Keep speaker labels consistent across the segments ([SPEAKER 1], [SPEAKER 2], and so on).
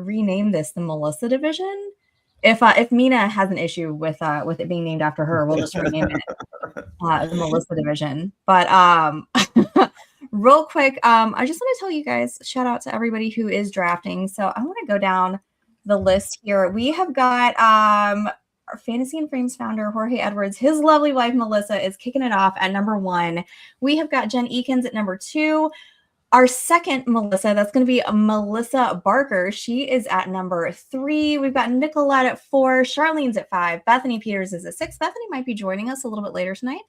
[SPEAKER 1] rename this the Melissa division. If Mina has an issue with it being named after her, we'll just rename it the Melissa division. But real quick, I just want to tell you guys, shout out to everybody who is drafting. So I want to go down the list here. We have got our Fantasy and Frames founder, Jorge Edwards. His lovely wife, Melissa, is kicking it off at number 1. We have got Jen Eakins at number 2. Our second Melissa, that's going to be Melissa Barker. She is at number 3. We've got Nicolette at 4. Charlene's at 5. Bethany Peters is at 6. Bethany might be joining us a little bit later tonight.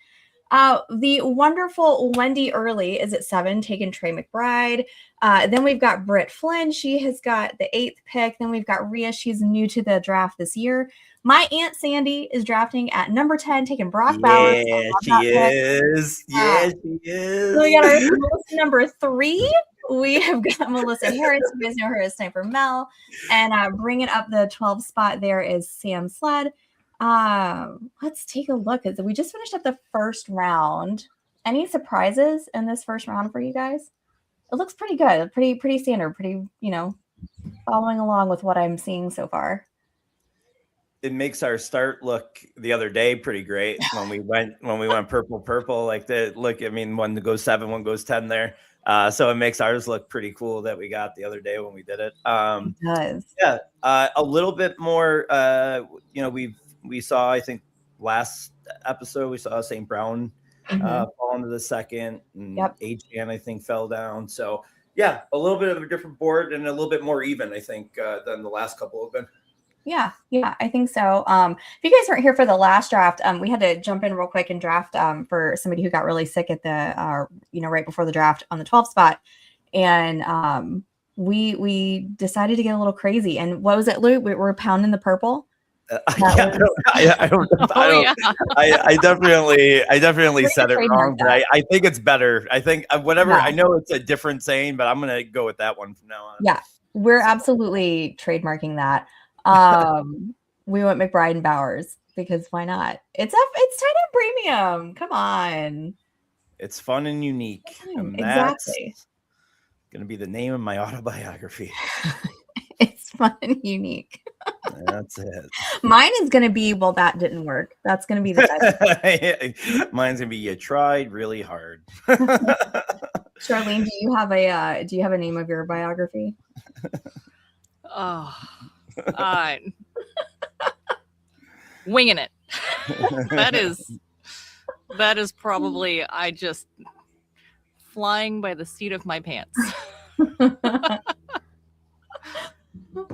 [SPEAKER 1] The wonderful Wendy Early is at 7, taking Trey McBride. Then we've got Britt Flynn. She has got the 8th pick. Then we've got Rhea. She's new to the draft this year. My Aunt Sandy is drafting at number 10, taking Brock Bowers.
[SPEAKER 2] Yeah, she is. Yeah, she is.
[SPEAKER 1] So we got our Melissa number 3. We have got Melissa Harris. You guys know her as Sniper Mel. And bringing up the 12th spot there is Sam Sled. Let's take a look. We just finished up the first round. Any surprises in this first round for you guys? It looks pretty good. Pretty standard. Pretty, following along with what I'm seeing so far.
[SPEAKER 2] It makes our start look the other day pretty great when we went purple like that. Look, I mean, one goes 7, one goes 10 there. So it makes ours look pretty cool that we got the other day when we did it.
[SPEAKER 1] It does.
[SPEAKER 2] Yeah. A little bit more, we saw, I think last episode, we saw St. Brown fall into the second, and H-An, I think, fell down. So yeah, a little bit of a different board and a little bit more even, I think, than the last couple have been.
[SPEAKER 1] Yeah, I think so. If you guys weren't here for the last draft, we had to jump in real quick and draft for somebody who got really sick at the, right before the draft on the 12th spot. And we decided to get a little crazy. And what was it, Lou? We were pounding the purple.
[SPEAKER 2] I definitely said it wrong, but I think it's better. I think whatever. I know it's a different saying, but I'm gonna go with that one from now on.
[SPEAKER 1] Yeah, we're absolutely trademarking that. We went McBride and Bowers because why not? It's tied up premium. Come on.
[SPEAKER 2] It's fun and unique. And
[SPEAKER 1] exactly.
[SPEAKER 2] That's gonna be the name of my autobiography.
[SPEAKER 1] It's fun and unique.
[SPEAKER 2] That's it.
[SPEAKER 1] Mine is gonna be, well, that didn't work. That's gonna be the
[SPEAKER 2] best. Mine's gonna be, you tried really hard.
[SPEAKER 1] Charlene, do you have a name of your biography?
[SPEAKER 3] Oh, winging it. that is probably just flying by the seat of my pants.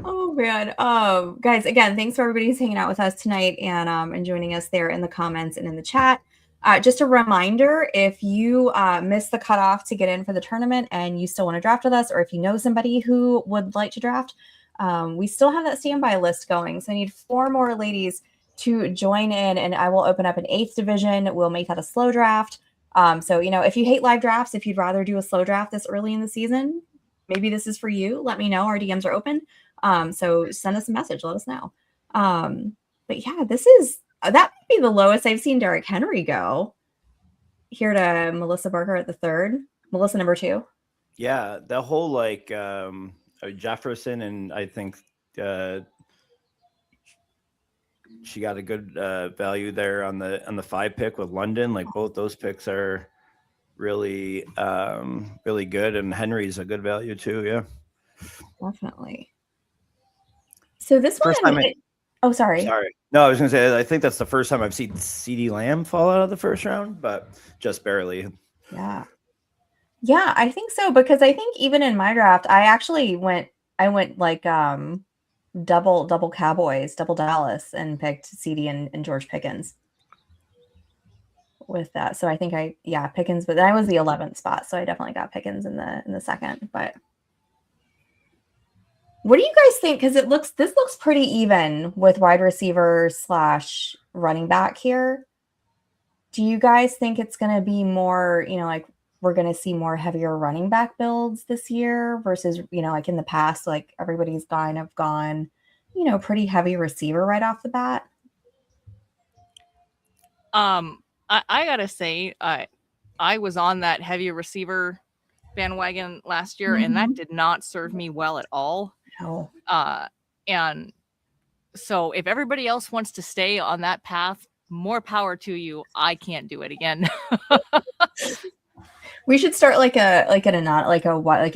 [SPEAKER 1] Oh man. Guys, again, thanks for everybody who's hanging out with us tonight and joining us there in the comments and in the chat. Just a reminder, if you missed the cutoff to get in for the tournament and you still want to draft with us, or if you know somebody who would like to draft, we still have that standby list going. So I need 4 more ladies to join in, and I will open up an 8th division. We'll make that a slow draft. So, if you hate live drafts, if you'd rather do a slow draft this early in the season, maybe this is for you. Let me know. Our DMs are open. So send us a message. Let us know. But yeah, that might be the lowest I've seen Derrick Henry go. Here to Melissa Barker at the 3rd. Melissa number 2.
[SPEAKER 2] Yeah, the whole Jefferson, and I think she got a good value there on the 5 pick with London. Like both those picks are really really good, and Henry's a good value too. Yeah,
[SPEAKER 1] definitely. So this
[SPEAKER 2] first
[SPEAKER 1] one, sorry.
[SPEAKER 2] No, I was gonna say I think that's the first time I've seen CeeDee Lamb fall out of the first round, but just barely.
[SPEAKER 1] Yeah, I think so, because I think even in my draft, I went like double Cowboys, double Dallas, and picked CeeDee and George Pickens with that. So I think Pickens, but I was the 11th spot, so I definitely got Pickens in the second. But what do you guys think? Because this looks pretty even with wide receiver / running back here. Do you guys think it's going to be more, like we're going to see more heavier running back builds this year versus, like in the past, like everybody's kind of gone, pretty heavy receiver right off the bat?
[SPEAKER 3] I gotta say, I was on that heavy receiver bandwagon last year, and that did not serve me well at all.
[SPEAKER 1] No.
[SPEAKER 3] And so if everybody else wants to stay on that path, more power to you. I can't do it again.
[SPEAKER 1] We should start like a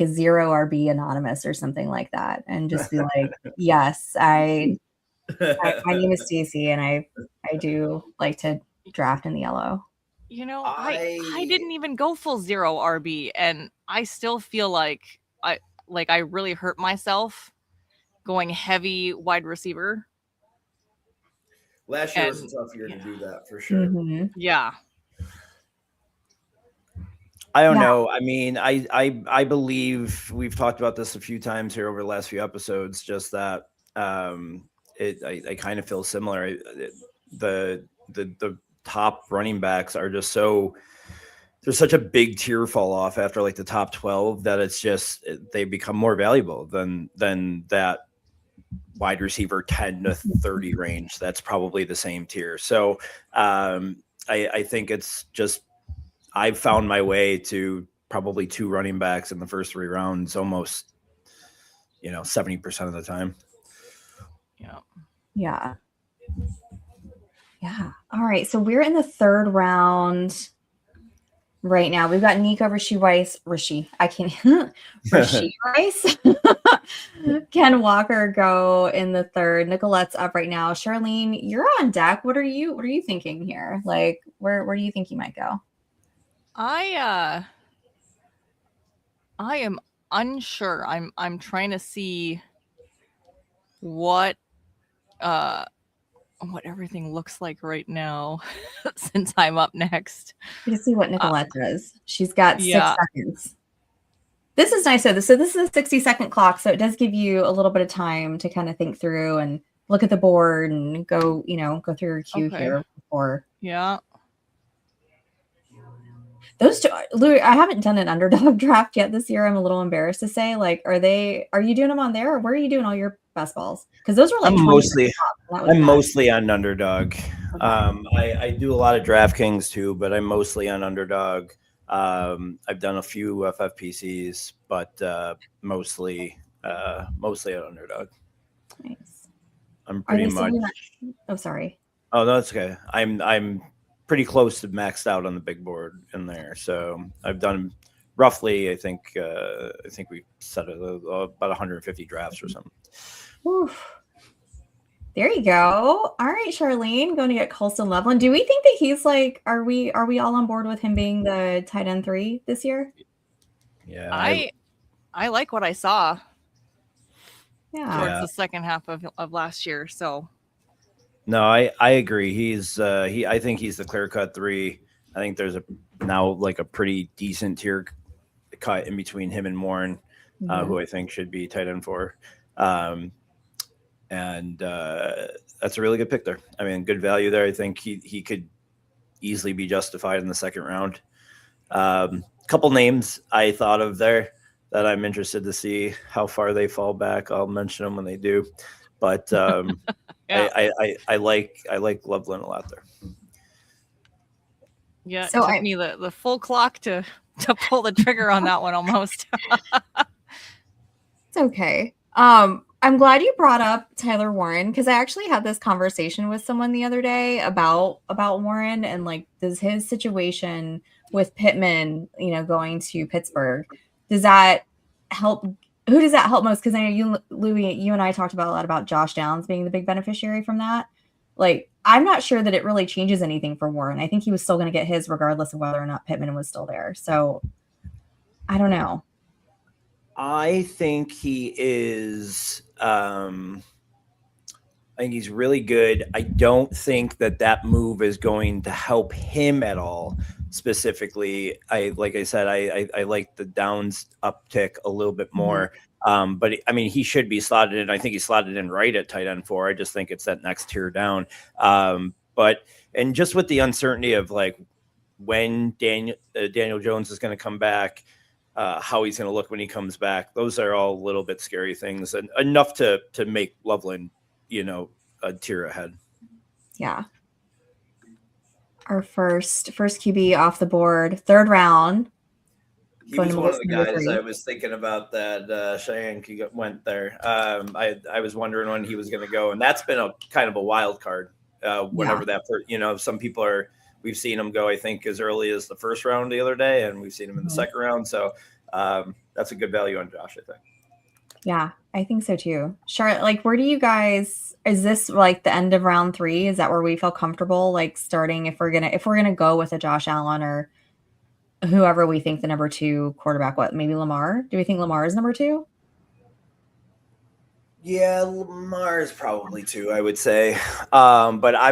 [SPEAKER 1] zero RB anonymous or something like that, and just be like, yes, my name is Stacey, and I do like to draft in the yellow.
[SPEAKER 3] You know, I didn't even go full zero RB, and I still feel like I really hurt myself going heavy wide receiver.
[SPEAKER 2] Last year was a tough year to do that for sure.
[SPEAKER 1] Mm-hmm.
[SPEAKER 3] Yeah.
[SPEAKER 2] I don't know. I mean, I believe we've talked about this a few times here over the last few episodes, just that I kind of feel similar. The top running backs are just there's such a big tier fall off after like the top 12 that it's just they become more valuable than that wide receiver 10 to 30 range. That's probably the same tier. So I think it's just I've found my way to probably 2 running backs in the first 3 rounds almost 70% of the time.
[SPEAKER 1] Yeah. All right, so we're in the 3rd round right now. We've got Nico Rashee Rice. Ken Walker go in the 3rd. Nicolette's up right now. Charlene, you're on deck. What are you thinking here? Like, where do you think you might go?
[SPEAKER 3] I am unsure. I'm trying to see what everything looks like right now since I'm up next.
[SPEAKER 1] To see what Nicolette does. She's got 6 seconds. This is nice. So this is a 60-second clock, so it does give you a little bit of time to kind of think through and look at the board and go through your queue here before.
[SPEAKER 3] Yeah.
[SPEAKER 1] Those 2, Louis, I haven't done an underdog draft yet this year. I'm a little embarrassed to say. Like, are you doing them on there, or where are you doing all your best balls? Because those are like
[SPEAKER 2] I'm mostly on underdog. Okay. I do a lot of DraftKings too, but I'm mostly on underdog. I've done a few FFPCs, but mostly on underdog.
[SPEAKER 1] Nice.
[SPEAKER 2] I'm pretty much.
[SPEAKER 1] Oh, sorry.
[SPEAKER 2] Oh, no, that's okay. I'm pretty close to maxed out on the big board in there. So I've done roughly, I think we set it about 150 drafts or something.
[SPEAKER 1] Oof. There you go. All right, Charlene, going to get Colston Loveland. Do we think that he's like, are we all on board with him being the tight end 3 this year?
[SPEAKER 2] Yeah.
[SPEAKER 3] I like what I saw.
[SPEAKER 1] Yeah.
[SPEAKER 3] Towards the second half of last year. So
[SPEAKER 2] no, I agree. I think he's the clear cut 3. I think there's now a pretty decent tier cut in between him and Warren, who I think should be tight end 4. And that's a really good pick there. I mean, good value there. I think he could easily be justified in the 2nd round. Couple names I thought of there that I'm interested to see how far they fall back. I'll mention them when they do. But I like Loveland a lot there.
[SPEAKER 3] Yeah, so it took me the full clock to pull the trigger on that one almost.
[SPEAKER 1] It's okay. I'm glad you brought up Tyler Warren, because I actually had this conversation with someone the other day about Warren and like, does his situation with Pittman, going to Pittsburgh, does that help? Who does that help most? Because I know Louis, you and I talked about a lot about Josh Downs being the big beneficiary from that. Like, I'm not sure that it really changes anything for Warren. I think he was still going to get his regardless of whether or not Pittman was still there. So I don't know.
[SPEAKER 2] I think he is. I think he's really good. I don't think that move is going to help him at all. Specifically, like I said, I like the Downs uptick a little bit more. But I mean, he should be slotted in. I think he's slotted in right at tight end 4. I just think it's that next tier down. And just with the uncertainty of like when Daniel Jones is going to come back, how he's going to look when he comes back, those are all a little bit scary things, and enough to make Loveland, a tier ahead.
[SPEAKER 1] Yeah. Our first QB off the board, 3rd round.
[SPEAKER 2] He was one of the guys I was thinking about that Cheyenne went there. I was wondering when he was going to go, and that's been a kind of a wild card. Whenever some people we've seen him go, I think, as early as the first round the other day, and we've seen him in the second round. So that's a good value on Josh, I think.
[SPEAKER 1] Yeah, I think so too. Charlotte, like, where do you guys, is this like the end of round 3? Is that where we feel comfortable, like, starting if we're gonna go with a Josh Allen or whoever we think the number 2 quarterback, maybe Lamar? Do we think Lamar is number 2?
[SPEAKER 2] Yeah, Lamar is probably 2, I would say. But I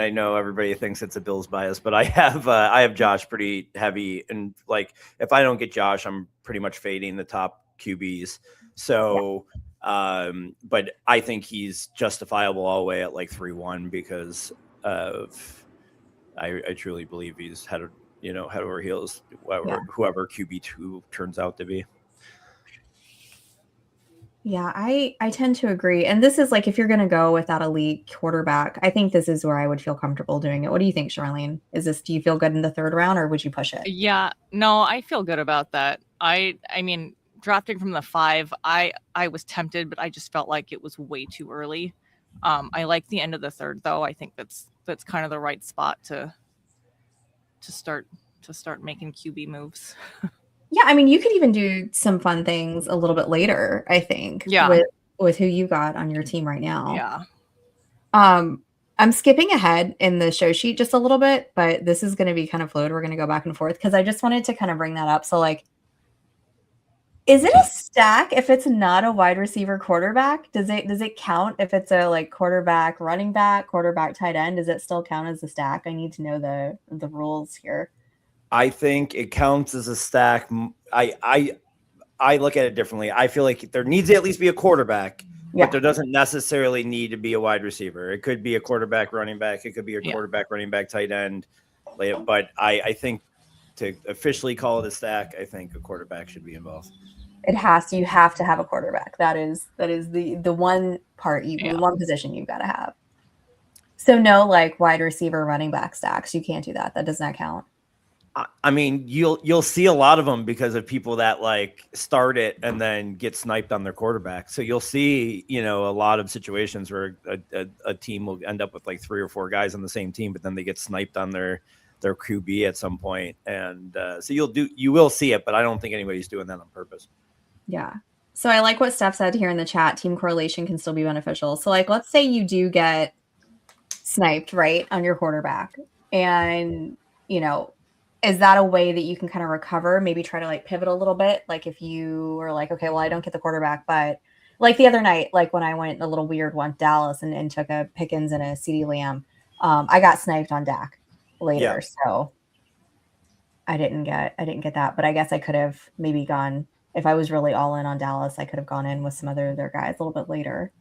[SPEAKER 2] know everybody thinks it's a Bills bias, but I have Josh pretty heavy, and like if I don't get Josh, I'm pretty much fading the top QBs. So but I think he's justifiable all the way at like 3-1 because of I truly believe he's head over heels whoever QB2 turns out to be.
[SPEAKER 1] Yeah, I tend to agree. And this is like, if you're going to go with that elite quarterback, I think this is where I would feel comfortable doing it. What do you think, Charlene? Do you feel good in the 3rd round, or would you push it?
[SPEAKER 3] Yeah, no, I feel good about that. I mean, drafting from the 5, I was tempted, but I just felt like it was way too early. I like the end of the 3rd, though. I think that's kind of the right spot to start making QB moves.
[SPEAKER 1] Yeah, I mean, you could even do some fun things a little bit later, I think.
[SPEAKER 3] Yeah.
[SPEAKER 1] With who you got on your team right now.
[SPEAKER 3] Yeah.
[SPEAKER 1] I'm skipping ahead in the show sheet just a little bit, but this is going to be kind of fluid. We're going to go back and forth because I just wanted to kind of bring that up. So, like, is it a stack if it's not a wide receiver quarterback? Does it count if it's a like quarterback, running back, quarterback, tight end? Does it still count as a stack? I need to know the rules here.
[SPEAKER 2] I think it counts as a stack. I look at it differently. I feel like there needs to at least be a quarterback, but there doesn't necessarily need to be a wide receiver. It could be a quarterback, running back. It could be a quarterback, running back, tight end. But I think to officially call it a stack, I think a quarterback should be involved.
[SPEAKER 1] You have to have a quarterback. That is the one part, the one position you've got to have. So no, like, wide receiver, running back stacks. You can't do that. That does not count.
[SPEAKER 2] I mean, you'll see a lot of them because of people that like start it and then get sniped on their quarterback. So you'll see, a lot of situations where a team will end up with like 3 or 4 guys on the same team, but then they get sniped on their QB at some point. And so you will see it, but I don't think anybody's doing that on purpose.
[SPEAKER 1] Yeah. So I like what Steph said here in the chat. Team correlation can still be beneficial. So like, let's say you do get sniped, right, on your quarterback, and is that a way that you can kind of recover? Maybe try to like pivot a little bit. Like if you were like, okay, well, I don't get the quarterback, but like the other night, like when I went a little weird one, Dallas, and took a Pickens and a CeeDee Lamb, I got sniped on Dak later. Yeah. So I didn't get that, but I guess I could have maybe gone, if I was really all in on Dallas, I could have gone in with some other guys a little bit later.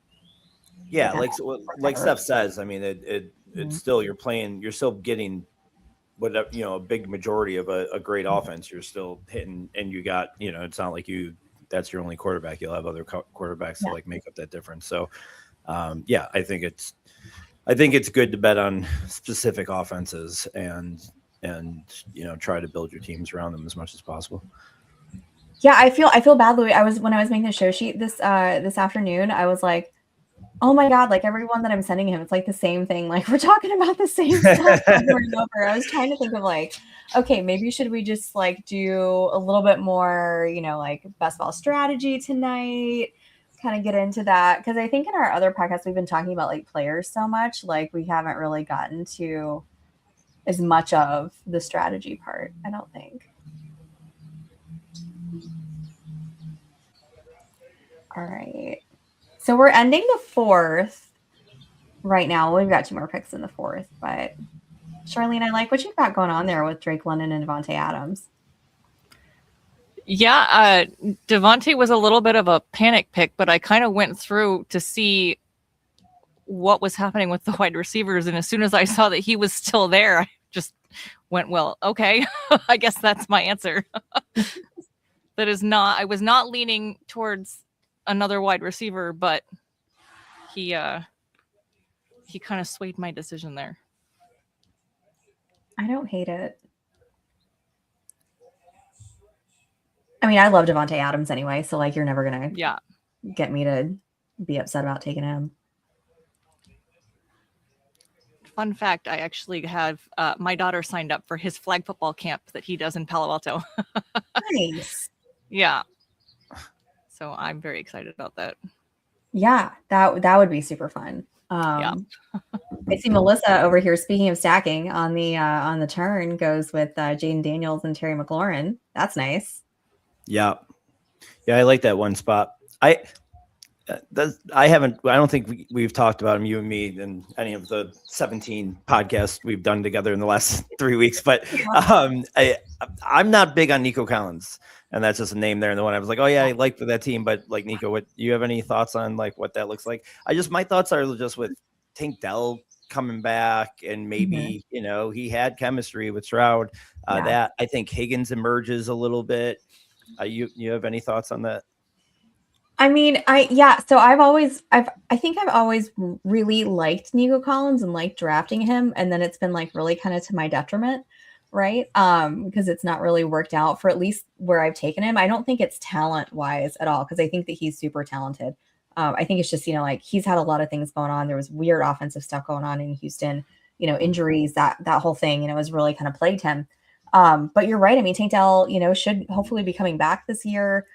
[SPEAKER 2] Yeah. Like Steph says, I mean, it's still, you're still getting whatever, a big majority of a great offense, you're still hitting, and you got, it's not like that's your only quarterback. You'll have other quarterbacks to like make up that difference. So, I think it's good to bet on specific offenses and try to build your teams around them as much as possible.
[SPEAKER 1] Yeah, I feel badly. When I was making the show sheet this afternoon, I was like, oh my God, like everyone that I'm sending him, it's like the same thing. Like we're talking about the same stuff over and over. I was trying to think of like, okay, maybe should we just like do a little bit more, like best ball strategy tonight, kind of get into that. Cause I think in our other podcasts, we've been talking about like players so much, like we haven't really gotten to as much of the strategy part, I don't think. All right. So we're ending the 4th right now. We've got 2 more picks in the 4th, but Charlene, I like what you've got going on there with Drake London and Davante Adams.
[SPEAKER 3] Yeah, Davante was a little bit of a panic pick, but I kind of went through to see what was happening with the wide receivers, and as soon as I saw that he was still there, I just went, well, okay, I guess that's my answer. I was not leaning towards another wide receiver, but he kind of swayed my decision there.
[SPEAKER 1] I don't hate it. I mean, I love Devontae Adams anyway, so like you're never gonna
[SPEAKER 3] Yeah.
[SPEAKER 1] get me to be upset about taking him.
[SPEAKER 3] Fun fact, I actually have my daughter signed up for his flag football camp that he does in Palo Alto.
[SPEAKER 1] Nice.
[SPEAKER 3] Yeah. So I'm very excited about that.
[SPEAKER 1] Yeah, that would be super fun.
[SPEAKER 3] Yeah.
[SPEAKER 1] I see Melissa over here, speaking of stacking, on the turn goes with Jaden Daniels and Terry McLaurin. That's nice.
[SPEAKER 2] Yeah. I like that one spot. I don't think we've talked about him, you and me, in any of the 17 podcasts we've done together in the last 3 weeks. But I'm not big on Nico Collins, and that's just a name there. And the one I was like, oh yeah, I like that team. But like, Nico, what you have any thoughts on like what that looks like? My thoughts are just with Tank Dell coming back, and maybe he had chemistry with Stroud. That I think Higgins emerges a little bit. You have any thoughts on that?
[SPEAKER 1] I mean, so I think I've always really liked Nico Collins and liked drafting him. And then it's been like really kind of to my detriment, right? Because it's not really worked out for at least where I've taken him. I don't think it's talent wise at all, because I think that he's super talented. I think it's just, like he's had a lot of things going on. There was weird offensive stuff going on in Houston, injuries, that whole thing, was really kind of plagued him. But you're right. I mean, Tank Dell, should hopefully be coming back this year.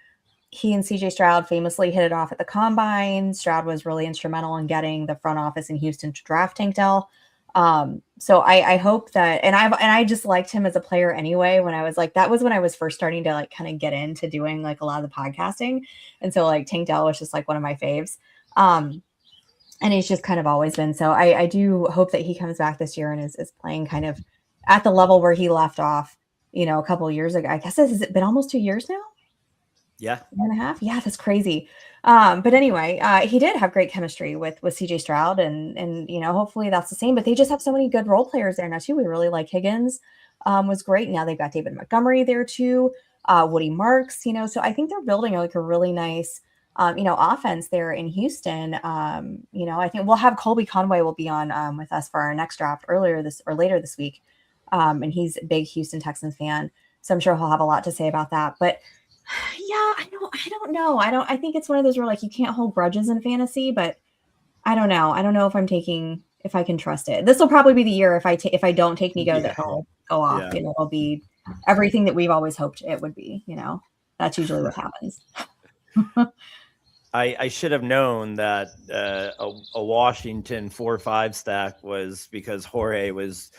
[SPEAKER 1] He and CJ Stroud famously hit it off at the combine. Stroud was really instrumental in getting the front office in Houston to draft Tank Dell. So I hope that, and I just liked him as a player anyway. When I was like, that was when I was first starting to like kind of get into doing like a lot of the podcasting. And so like Tank Dell was just like one of my faves. And he's just kind of always been. So I do hope that he comes back this year and is playing kind of at the level where he left off, a couple of years ago. I guess has it been almost 2 years now?
[SPEAKER 2] Yeah.
[SPEAKER 1] 1.5. Yeah, that's crazy. But anyway, he did have great chemistry with CJ Stroud, and hopefully that's the same. But they just have so many good role players there now too. We really like Higgins, was great. Now they've got David Montgomery there too, Woody Marks. So I think they're building like a really nice, offense there in Houston. I think we'll have Colby Conway will be on with us for our next draft later this week, and he's a big Houston Texans fan, so I'm sure he'll have a lot to say about that. But yeah, I don't know. I think it's one of those where like you can't hold grudges in fantasy, but I don't know. I don't know if I can trust it. This will probably be the year if I don't take Nico that he'll go off. It'll be everything that we've always hoped it would be. That's usually what happens.
[SPEAKER 2] I should have known that a Washington 4-5 stack was because Jorge was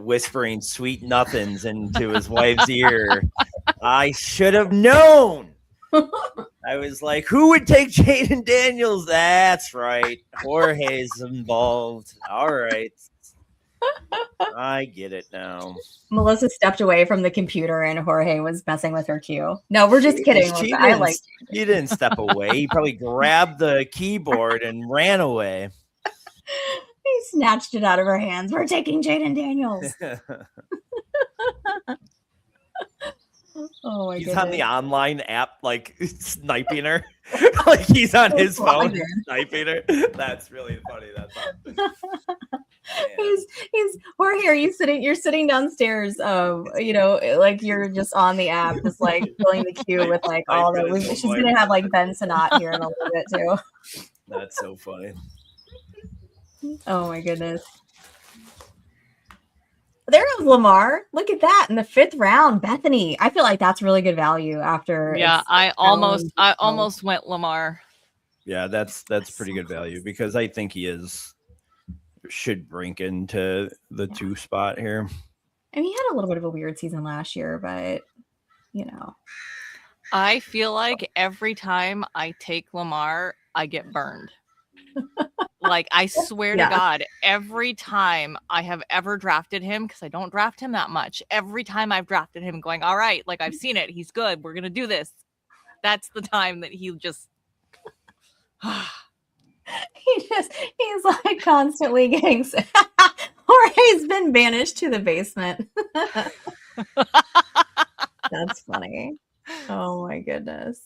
[SPEAKER 2] whispering sweet nothings into his wife's ear. I should have known. I was like, who would take Jaden Daniels? That's right. Jorge's involved. All right. I get it now.
[SPEAKER 1] Melissa stepped away from the computer and Jorge was messing with her cue. No, we're just kidding.
[SPEAKER 2] He didn't step away. He probably grabbed the keyboard and ran away.
[SPEAKER 1] He snatched it out of her hands. We're taking Jaden Daniels. Oh my
[SPEAKER 2] He's
[SPEAKER 1] goodness.
[SPEAKER 2] on the online app, like sniping her. Like he's on his phone sniping her. That's really funny. That's awesome.
[SPEAKER 1] He's Jorge, you're sitting downstairs, like you're just on the app, just like filling the queue with like all the she's gonna have like Ben Sinnott here in a little bit too.
[SPEAKER 2] That's so funny.
[SPEAKER 1] Oh my goodness. There goes Lamar. Look at that in the 5th round, Bethany. I feel like that's really good value after.
[SPEAKER 3] Yeah, I almost went Lamar.
[SPEAKER 2] Yeah, that's pretty good value because I think he should rank into the 2 spot here.
[SPEAKER 1] And he had a little bit of a weird season last year, but
[SPEAKER 3] I feel like every time I take Lamar, I get burned. Like, I swear to God, every time I have ever drafted him, because I don't draft him that much, every time I've drafted him going, all right, like I've seen it, he's good, we're going to do this. That's the time that he just...
[SPEAKER 1] he's like constantly getting... Jorge's been banished to the basement. That's funny. Oh my goodness.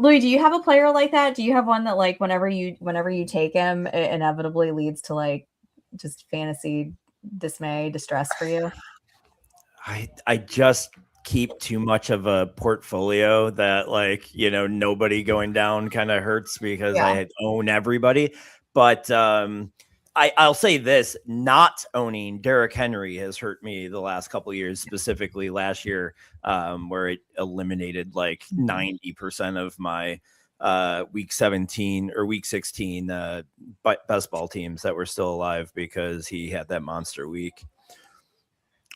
[SPEAKER 1] Louis, do you have a player like that? Do you have one that like whenever you take him, it inevitably leads to like just fantasy distress for you?
[SPEAKER 2] I just keep too much of a portfolio that like, you know, nobody going down kind of hurts because I own everybody. But I'll say this, not owning Derrick Henry has hurt me the last couple of years, specifically last year, where it eliminated like 90% of my week 17 or week 16 best ball teams that were still alive because he had that monster week.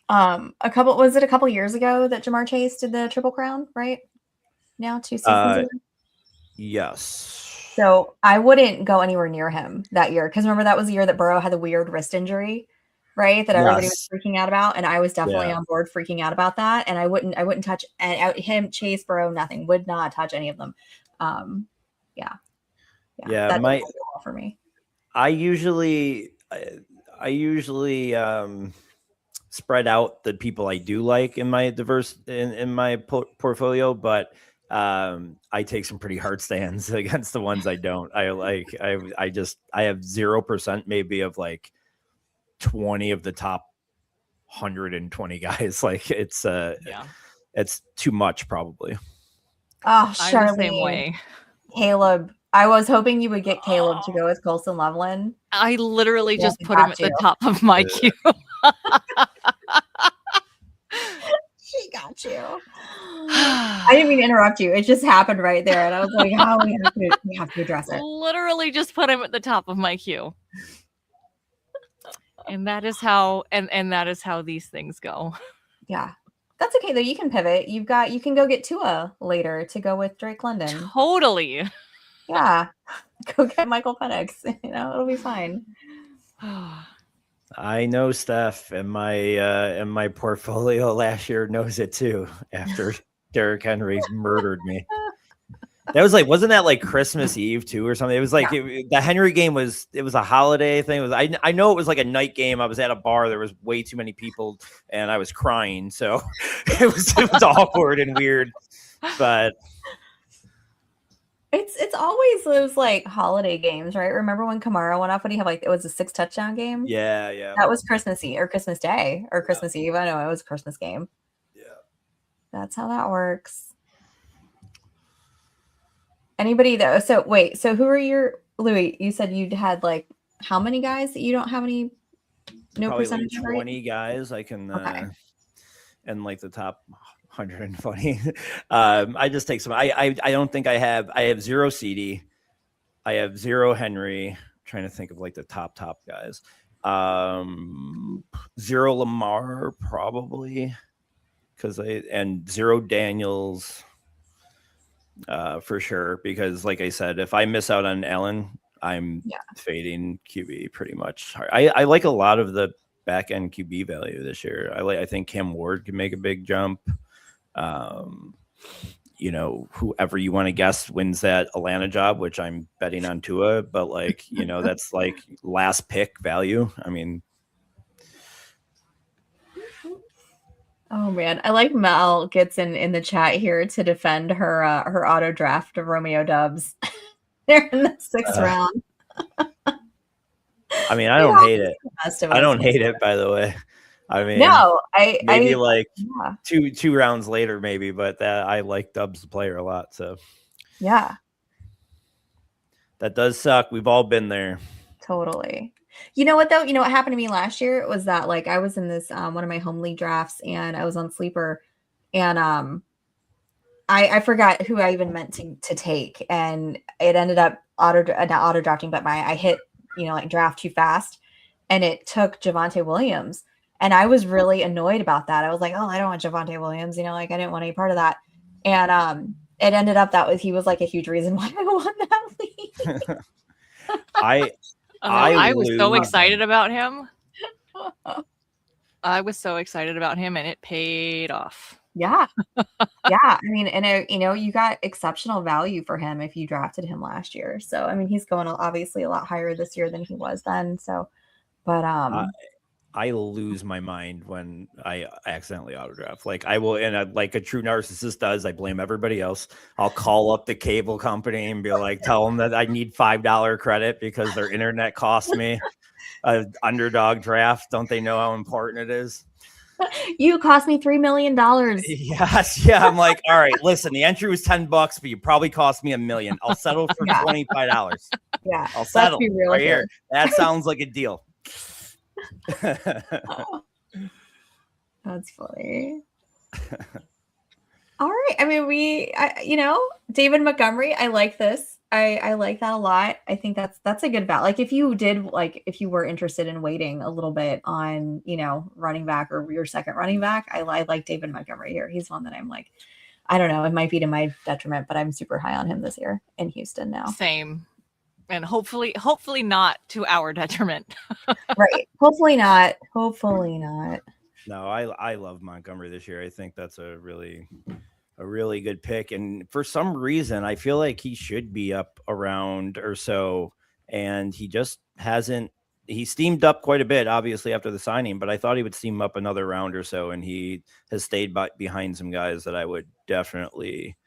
[SPEAKER 1] A couple years ago that Ja'Marr Chase did the Triple Crown, right? Now 2 seasons ago?
[SPEAKER 2] Yes.
[SPEAKER 1] So I wouldn't go anywhere near him that year because remember that was the year that Burrow had the weird wrist injury, right? That everybody was freaking out about, and I was definitely on board freaking out about that. And I wouldn't touch him, Chase, Burrow, nothing. Would not touch any of them. Yeah.
[SPEAKER 2] That
[SPEAKER 1] for me.
[SPEAKER 2] I usually spread out the people I do like in my in my portfolio, but I take some pretty hard stands against the ones I don't. I have 0% maybe of like 20 of the top 120 guys. Like it's too much probably.
[SPEAKER 1] Oh,
[SPEAKER 3] I'm the same way.
[SPEAKER 1] Caleb. I was hoping you would get Caleb to go with Colson Loveland.
[SPEAKER 3] I literally just put him at the top of my queue.
[SPEAKER 1] She got you. I didn't mean to interrupt you. It just happened right there. And I was like, oh, we have to address it.
[SPEAKER 3] Literally just put him at the top of my queue. And that is how that is how these things go.
[SPEAKER 1] Yeah. That's okay though. You can pivot. You can go get Tua later to go with Drake London.
[SPEAKER 3] Totally.
[SPEAKER 1] Yeah. Go get Michael Penix. You know, it'll be fine.
[SPEAKER 2] I know Steph and my portfolio last year knows it too after Derrick Henry murdered me. That was like, wasn't that like Christmas Eve too or something? It was like the Henry game was a holiday thing. It was I know it was like a night game. I was at a bar. There was way too many people and I was crying. So it was awkward and weird. But
[SPEAKER 1] it's always those like holiday games, right? Remember when Kamara went off? What do you have? Like it was a 6 touchdown game.
[SPEAKER 2] Yeah.
[SPEAKER 1] That was Christmas Eve or Christmas Day or Christmas Eve. I know it was a Christmas game.
[SPEAKER 2] Yeah,
[SPEAKER 1] that's how that works. Anybody though? So wait. So who are your Louis? You said you'd had like how many guys that you don't have any? No
[SPEAKER 2] probably
[SPEAKER 1] percentage.
[SPEAKER 2] Like 20 guys. I can and like the top 120. I just take some. I don't think I have 0 CD. I have 0 Henry. I'm trying to think of like the top guys. 0 Lamar probably and 0 Daniels for sure because like I said, if I miss out on Allen, I'm fading QB pretty much. I like a lot of the back end QB value this year. I think Cam Ward can make a big jump. You know, whoever you want to guess wins that Atlanta job, which I'm betting on Tua, but like, you know, that's like last pick value. I mean,
[SPEAKER 1] oh man, I like Mel gets in the chat here to defend her auto draft of Romeo Dubs. They're in the 6th round.
[SPEAKER 2] I mean, I don't hate it. I don't hate it, by the way. I mean,
[SPEAKER 1] no,
[SPEAKER 2] maybe like 2 rounds later, maybe, but that I like Dubs the player a lot. So
[SPEAKER 1] yeah,
[SPEAKER 2] that does suck. We've all been there.
[SPEAKER 1] Totally. You know what though? You know what happened to me last year was that like I was in this one of my home league drafts and I was on Sleeper and I forgot who I even meant to take and it ended up not auto drafting, but I hit like draft too fast and it took Javonte Williams. And I was really annoyed about that. I was like, oh, I don't want Javonte Williams. I didn't want any part of that. And it ended up he was like a huge reason why I won that league.
[SPEAKER 3] I was so excited about him. I was so excited about him and it paid off.
[SPEAKER 1] Yeah. Yeah. I mean, and you got exceptional value for him if you drafted him last year. So, I mean, he's going obviously a lot higher this year than he was then. So, but
[SPEAKER 2] I lose my mind when I accidentally auto draft. Like I will, and like a true narcissist does, I blame everybody else. I'll call up the cable company and be like, tell them that I need $5 credit because their internet cost me an underdog draft. Don't they know how important it is?
[SPEAKER 1] You cost me $3 million.
[SPEAKER 2] Yes, yeah. I'm like, all right, listen, the entry was $10, but you probably cost me $1 million. I'll settle for $25.
[SPEAKER 1] Yeah,
[SPEAKER 2] I'll settle
[SPEAKER 1] be real
[SPEAKER 2] right
[SPEAKER 1] here.
[SPEAKER 2] here. That sounds like a deal.
[SPEAKER 1] That's funny. All right. I mean, David Montgomery, I like this. I like that a lot. I think that's a good bet. Like if you were interested in waiting a little bit on, running back or your second running back, I like David Montgomery here. He's one that I'm like, I don't know, it might be to my detriment, but I'm super high on him this year in Houston now.
[SPEAKER 3] Same. And hopefully not to our detriment.
[SPEAKER 1] Right. Hopefully not.
[SPEAKER 2] No, I love Montgomery this year. I think that's a really good pick. And for some reason, I feel like he should be up around or so. And he just hasn't. He steamed up quite a bit, obviously, after the signing, but I thought he would steam up another round or so. And he has stayed behind some guys that I would definitely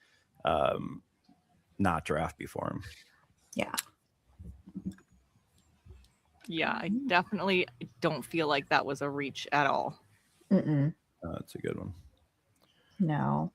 [SPEAKER 2] not draft before him.
[SPEAKER 1] Yeah.
[SPEAKER 3] Yeah, I definitely don't feel like that was a reach at all.
[SPEAKER 2] That's a good one.
[SPEAKER 1] No.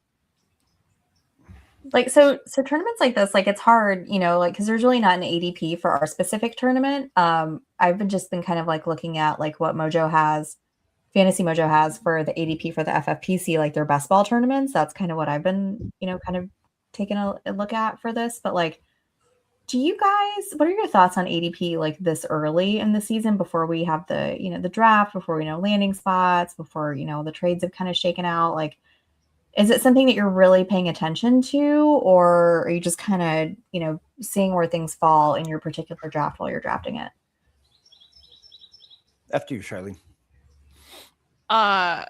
[SPEAKER 1] Like, so tournaments like this, like it's hard, because there's really not an ADP for our specific tournament. I've just been kind of like looking at like what Fantasy Mojo has for the ADP for the FFPC, like their best ball tournaments. That's kind of what I've been, kind of taking a look at for this. But like, do you guys, what are your thoughts on ADP like this early in the season before we have the, the draft, before we know landing spots, before, the trades have kind of shaken out? Like, is it something that you're really paying attention to, or are you just kind of, seeing where things fall in your particular draft while you're drafting it?
[SPEAKER 2] After you, Charlie.
[SPEAKER 3] I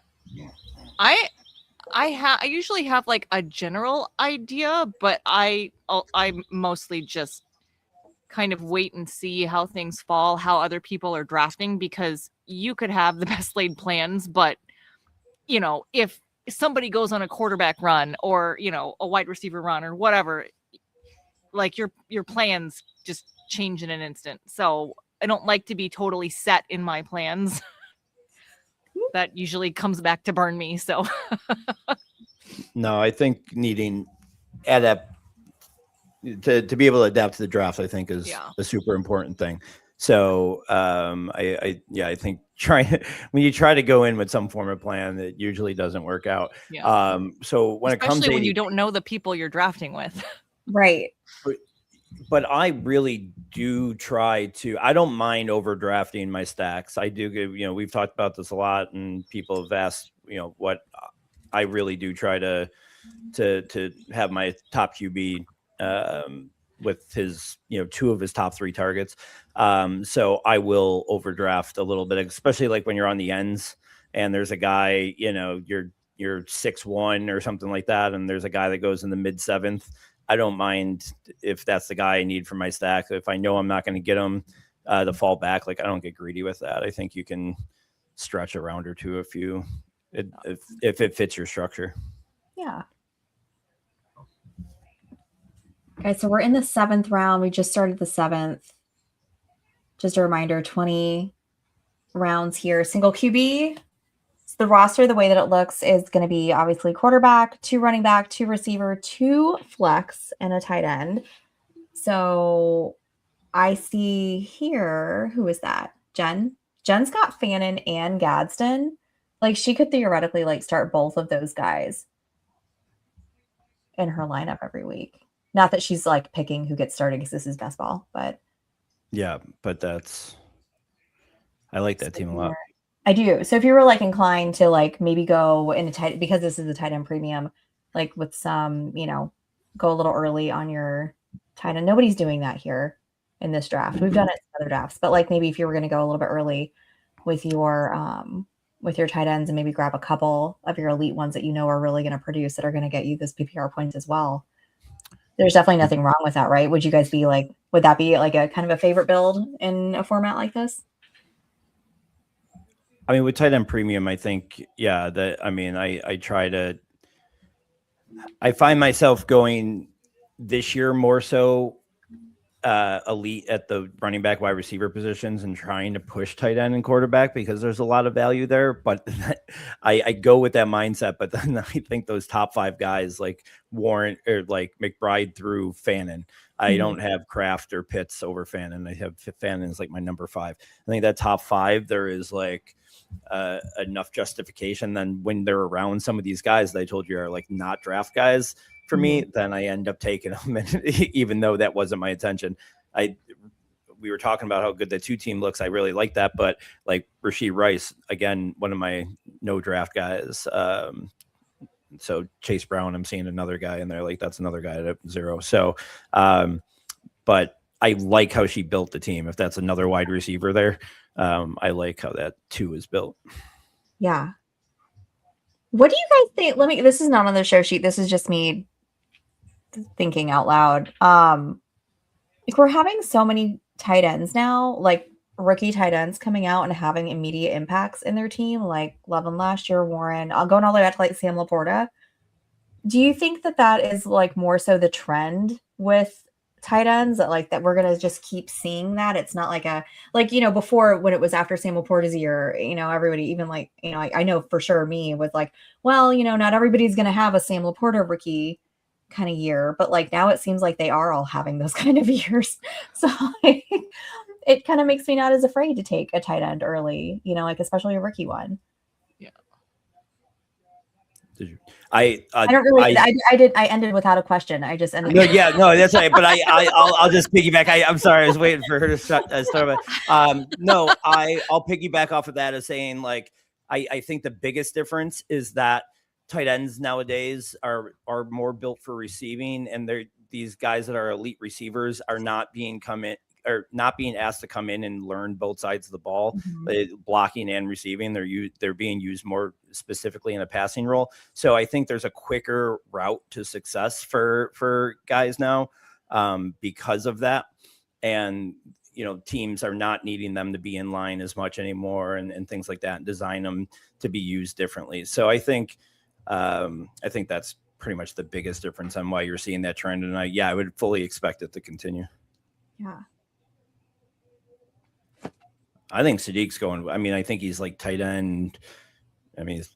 [SPEAKER 3] usually have like a general idea, but I mostly just kind of wait and see how things fall, how other people are drafting, because you could have the best laid plans, but if somebody goes on a quarterback run or a wide receiver run or whatever, like your plans just change in an instant. So I don't like to be totally set in my plans. That usually comes back to burn me. So
[SPEAKER 2] no, I think needing to be able to adapt to the draft, I think is a super important thing. So I think when you try to go in with some form of plan, it usually doesn't work out.
[SPEAKER 3] Yeah.
[SPEAKER 2] So when
[SPEAKER 3] especially
[SPEAKER 2] it comes to
[SPEAKER 3] when you don't know the people you're drafting with.
[SPEAKER 1] Right.
[SPEAKER 2] But I really do try to. I don't mind overdrafting my stacks. I do give. We've talked about this a lot, and people have asked. What I really do try to have my top QB with his, two of his top 3 targets. So I will overdraft a little bit, especially like when you're on the ends and there's a guy, you're 6-1 or something like that, and there's a guy that goes in the mid 7th. I don't mind if that's the guy I need for my stack. If I know I'm not going to get him to fall back, like I don't get greedy with that. I think you can stretch a round or two if it fits your structure.
[SPEAKER 1] Yeah. Okay, so we're in the 7th round. We just started the 7th. Just a reminder, 20 rounds here. Single QB. So the roster, the way that it looks, is going to be obviously quarterback, 2 running back, 2 receiver, 2 flex, and a tight end. So I see here, who is that? Jen? Jen's got Fannin and Gadsden. Like she could theoretically like start both of those guys in her lineup every week. Not that she's like picking who gets started because this is best ball, but
[SPEAKER 2] yeah, but I like that team a lot.
[SPEAKER 1] I do. So if you were like inclined to like maybe go in a tight, because this is a tight end premium, like with some, go a little early on your tight end. Nobody's doing that here in this draft. We've done it in other drafts, but like maybe if you were going to go a little bit early with your tight ends and maybe grab a couple of your elite ones that are really going to produce, that are going to get you those PPR points as well. There's definitely nothing wrong with that, right? Would you guys be like, would that be like a kind of a favorite build in a format like this?
[SPEAKER 2] I mean, with tight end premium, I think, I find myself going this year more so elite at the running back, wide receiver positions and trying to push tight end and quarterback because there's a lot of value there. But I go with that mindset. But then I think those top 5 guys like Warren or like McBride through Fannin. I don't have Kraft or Pitts over Fannin. I have Fannin as like my number 5. I think that top 5, there is like enough justification. Then when they're around some of these guys that I told you are like not draft guys for me, then I end up taking them. And even though that wasn't my intention, we were talking about how good the 2 team looks. I really like that. But like Rashee Rice, again, one of my no draft guys. So Chase Brown, I'm seeing another guy in there. Like that's another guy at 0. So, but I like how she built the team. If that's another wide receiver there, I like how that 2 is built.
[SPEAKER 1] Yeah. What do you guys think? This is not on the show sheet. This is just me thinking out loud. Like we're having so many tight ends now, like rookie tight ends coming out and having immediate impacts in their team, like Levin last year, Warren, going all the way back to like Sam Laporta. Do you think that is like more so the trend with tight ends that we're going to just keep seeing that? It's not like before when it was after Sam Laporta's year, everybody, even like, I know for sure me was like, well, not everybody's going to have a Sam Laporta rookie kind of year, but like now it seems like they are all having those kind of years. So like, it kind of makes me not as afraid to take a tight end early, like especially a rookie one.
[SPEAKER 2] Yeah. Did you? I
[SPEAKER 1] don't really. I ended without a question. I just ended.
[SPEAKER 2] No, that's right. But I'll just piggyback. I'm sorry. I was waiting for her to start. No, I'll piggyback off of that as saying like I think the biggest difference is that tight ends nowadays are more built for receiving, and these guys that are elite receivers are not being asked to come in and learn both sides of the ball, blocking and receiving. They're being used more specifically in a passing role. So I think there's a quicker route to success for guys now because of that. And, teams are not needing them to be in line as much anymore and things like that, and design them to be used differently. So I think that's pretty much the biggest difference on why you're seeing that trend. And I would fully expect it to continue.
[SPEAKER 1] Yeah.
[SPEAKER 2] I think Sadiq's going. I mean, I think he's like tight end. I mean, he's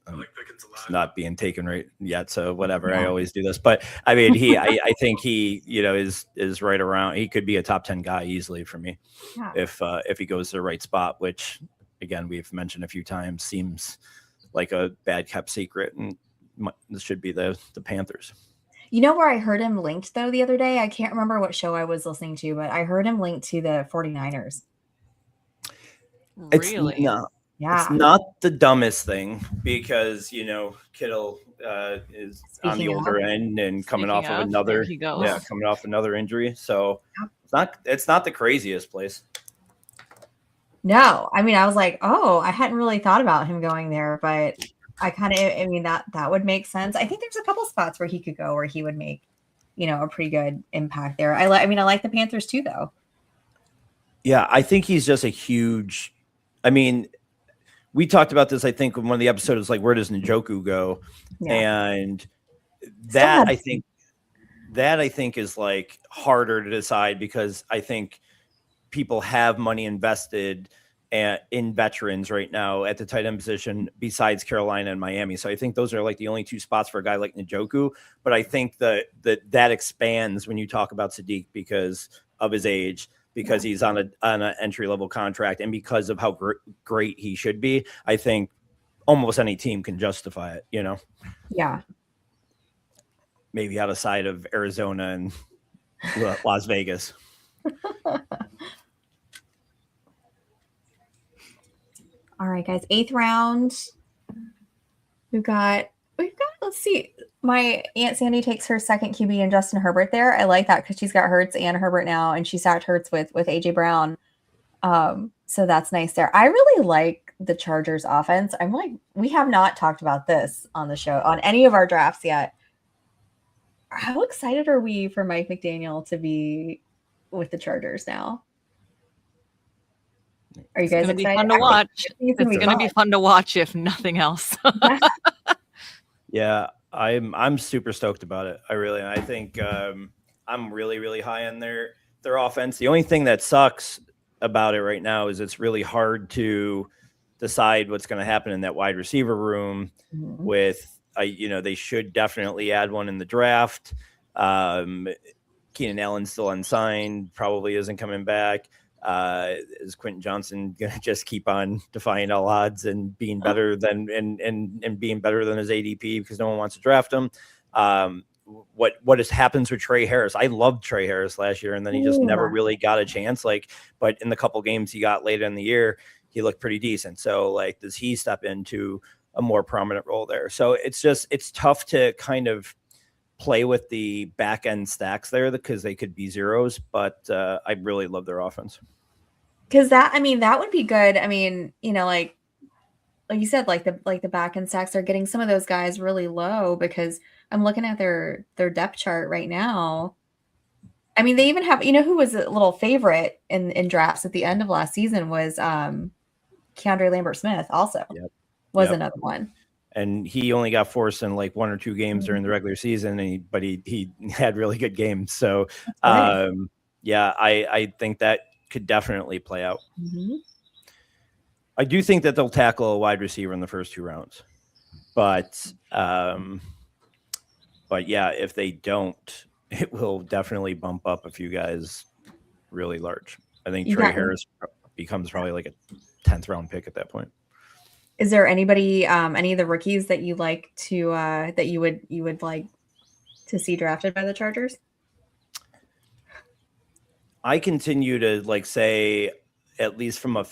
[SPEAKER 2] not being taken right yet, so whatever. Yeah. I always do this, but I mean, I think he, is right around. He could be a top 10 guy easily for me, if he goes to the right spot. Which, again, we've mentioned a few times, seems like a bad kept secret, and this should be the Panthers.
[SPEAKER 1] You know where I heard him linked though the other day? I can't remember what show I was listening to, but I heard him linked to the 49ers.
[SPEAKER 3] Really?
[SPEAKER 2] It's not the dumbest thing because Kittle is on the older end and coming off of another injury. So it's not the craziest place.
[SPEAKER 1] No, I mean I was like, oh, I hadn't really thought about him going there, but that would make sense. I think there's a couple spots where he could go where he would make, a pretty good impact there. I like the Panthers too, though.
[SPEAKER 2] Yeah, I think he's just a huge. I mean, we talked about this. I think in one of the episodes, like where does Njoku go? Yeah. And that I think is like harder to decide because I think people have money invested in veterans right now at the tight end position besides Carolina and Miami. So I think those are like the only 2 spots for a guy like Njoku. But I think that expands when you talk about Sadiq because of his age, because he's on an entry-level contract, and because of how great he should be. I think almost any team can justify it,
[SPEAKER 1] Yeah.
[SPEAKER 2] Maybe outside of Arizona and Las Vegas.
[SPEAKER 1] All right, guys. 8th round. We've got. Let's see. My Aunt Sandy takes her second QB and Justin Herbert there. I like that because she's got Hurts and Herbert now, and she stacked Hurts with AJ Brown. So that's nice there. I really like the Chargers offense. I'm like, we have not talked about this on the show on any of our drafts yet. How excited are we for Mike McDaniel to be with the Chargers now? Are you guys excited?
[SPEAKER 3] It's going to be fun to watch. It's going to be fun to watch, if nothing else.
[SPEAKER 2] Yeah, I'm super stoked about it. I think I'm really, really high on their their offense. The only thing that sucks about it right now is it's really hard to decide what's going to happen in that wide receiver room. With they should definitely add one in the draft. Keenan Allen's still unsigned, probably isn't coming back. Is Quentin Johnson going to just keep on defying all odds and being better than and being better than his ADP because no one wants to draft him? What happens with Trey Harris? I loved Trey Harris last year, and then he just never really got a chance. But in the couple games he got later in the year, he looked pretty decent. So does he step into a more prominent role there? So it's tough to kind of play with the back end stacks there because they could be zeros, but I really love their offense.
[SPEAKER 1] Because that would be good. I mean, like you said, like the back end stacks are getting some of those guys really low because I'm looking at their depth chart right now. I mean, they even have, who was a little favorite in drafts at the end of last season was Keandre Lambert-Smith also was another one.
[SPEAKER 2] And he only got forced in like 1 or 2 games during the regular season, but he had really good games. So, I think that could definitely play out. I do think that they'll tackle a wide receiver in the first 2 rounds, but if they don't, it will definitely bump up a few guys really large. I think Trey Harris becomes probably like a 10th round pick at that point.
[SPEAKER 1] Is there anybody, any of the rookies that you like to that you would like to see drafted by the Chargers?
[SPEAKER 2] I continue to say, at least from a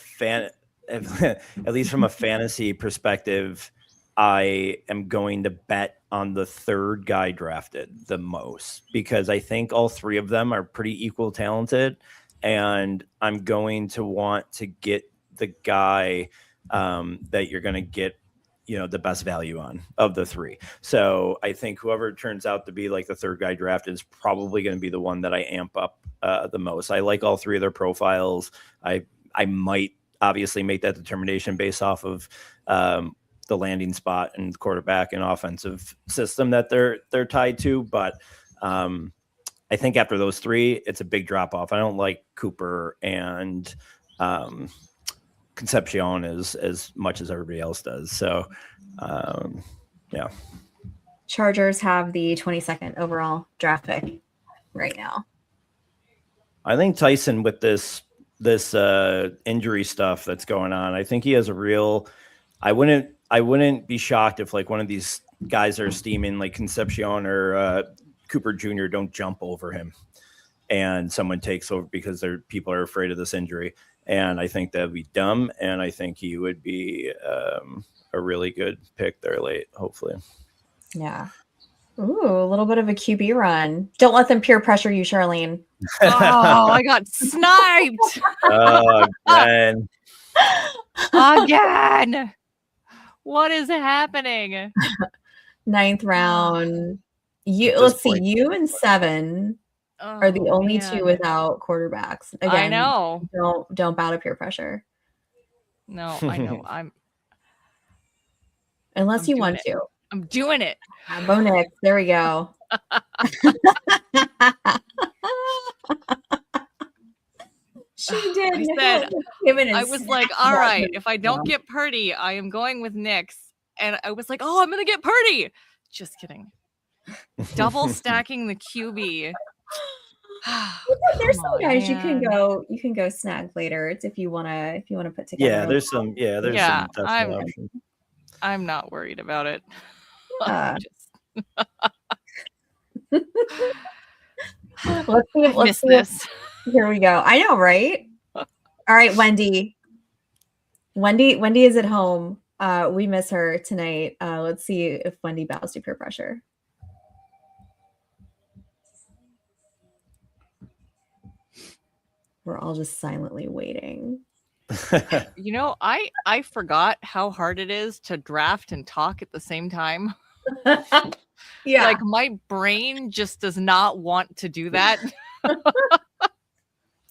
[SPEAKER 2] fantasy perspective, I am going to bet on the 3rd guy drafted the most because I think all 3 of them are pretty equal talented, and I'm going to want to get the guy that you're going to get, the best value on of the 3. So I think whoever turns out to be like the 3rd guy drafted is probably going to be the one that I amp up the most. I like all 3 of their profiles. I might obviously make that determination based off of the landing spot and quarterback and offensive system that they're tied to. But I think after those 3, it's a big drop off. I don't like Cooper and Concepcion as much as everybody else does. So,
[SPEAKER 1] Chargers have the 22nd overall draft pick right now.
[SPEAKER 2] I think Tyson with this injury stuff that's going on, I think he has a real. I wouldn't be shocked if like one of these guys are steaming like Concepcion or Cooper Jr. don't jump over him, and someone takes over because people are afraid of this injury. And I think that'd be dumb. And I think he would be a really good pick there late, hopefully.
[SPEAKER 1] Yeah. Ooh, a little bit of a QB run. Don't let them peer pressure you, Charlene.
[SPEAKER 3] Oh, I got sniped.
[SPEAKER 2] Again.
[SPEAKER 3] Again. What is happening?
[SPEAKER 1] 9th round. Let's see. You and 7 are the only 2 without quarterbacks. Again,
[SPEAKER 3] I know.
[SPEAKER 1] Don't bow to peer pressure.
[SPEAKER 3] No, I know.
[SPEAKER 1] Unless you want to.
[SPEAKER 3] I'm doing it.
[SPEAKER 1] Bo Nix. There we go. She did.
[SPEAKER 3] I was like, all right, if I don't get Purdy, I am going with Nix. And I was like, oh, I'm going to get Purdy. Just kidding. Double stacking the QB.
[SPEAKER 1] There's some guys you can go snag later. It's if you wanna put together.
[SPEAKER 2] Yeah, there's some. Yeah, there's some.
[SPEAKER 3] I'm not worried about it.
[SPEAKER 1] Let's see this. Here we go. I know, right? All right, Wendy. Wendy is at home. We miss her tonight. Let's see if Wendy bows to peer pressure. We're all just silently waiting.
[SPEAKER 3] I forgot how hard it is to draft and talk at the same time.
[SPEAKER 1] Yeah.
[SPEAKER 3] Like my brain just does not want to do that.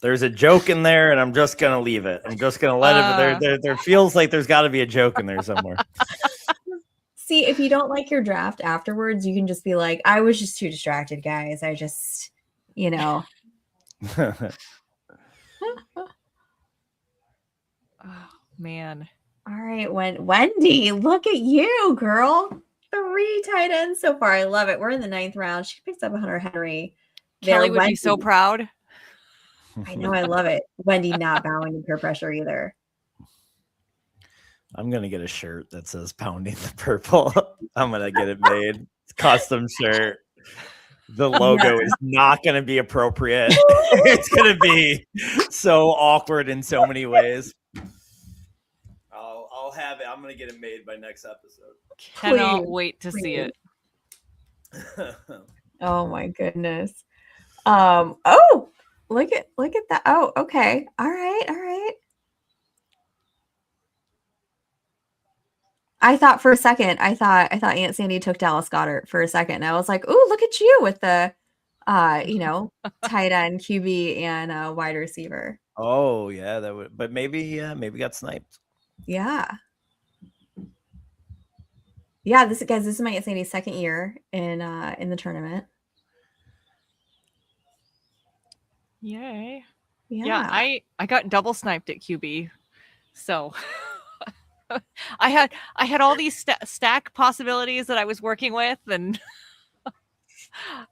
[SPEAKER 2] There's a joke in there and I'm just going to leave it. I'm just going to let it. There feels like there's got to be a joke in there somewhere.
[SPEAKER 1] See, if you don't like your draft afterwards, you can just be like, I was just too distracted, guys. I just,
[SPEAKER 3] Oh man.
[SPEAKER 1] All right, Wendy, look at you, girl. 3 tight ends so far. I love it. We're in the 9th round. She picks up Hunter Henry.
[SPEAKER 3] Kelly would be so proud.
[SPEAKER 1] I know, I love it. Wendy not bowing to peer pressure either.
[SPEAKER 2] I'm gonna get a shirt that says "Pounding the Purple." I'm gonna get it made. It's a custom shirt. The logo is not gonna be appropriate. It's gonna be so awkward in so many ways. I'll have it. I'm gonna get it made by next episode.
[SPEAKER 3] Cannot wait to see it.
[SPEAKER 1] Oh my goodness. Look at that. Oh, okay. All right. I thought for a second, I thought Aunt Sandy took Dallas Goedert for a second. And I was like, "Ooh, look at you with the tight end, QB, and wide receiver."
[SPEAKER 2] Oh yeah, that would. But maybe got sniped.
[SPEAKER 1] Yeah. This is my Aunt Sandy's 2nd year in the tournament.
[SPEAKER 3] Yay. Yeah, I got double sniped at QB. So I had all these stack possibilities that I was working with, and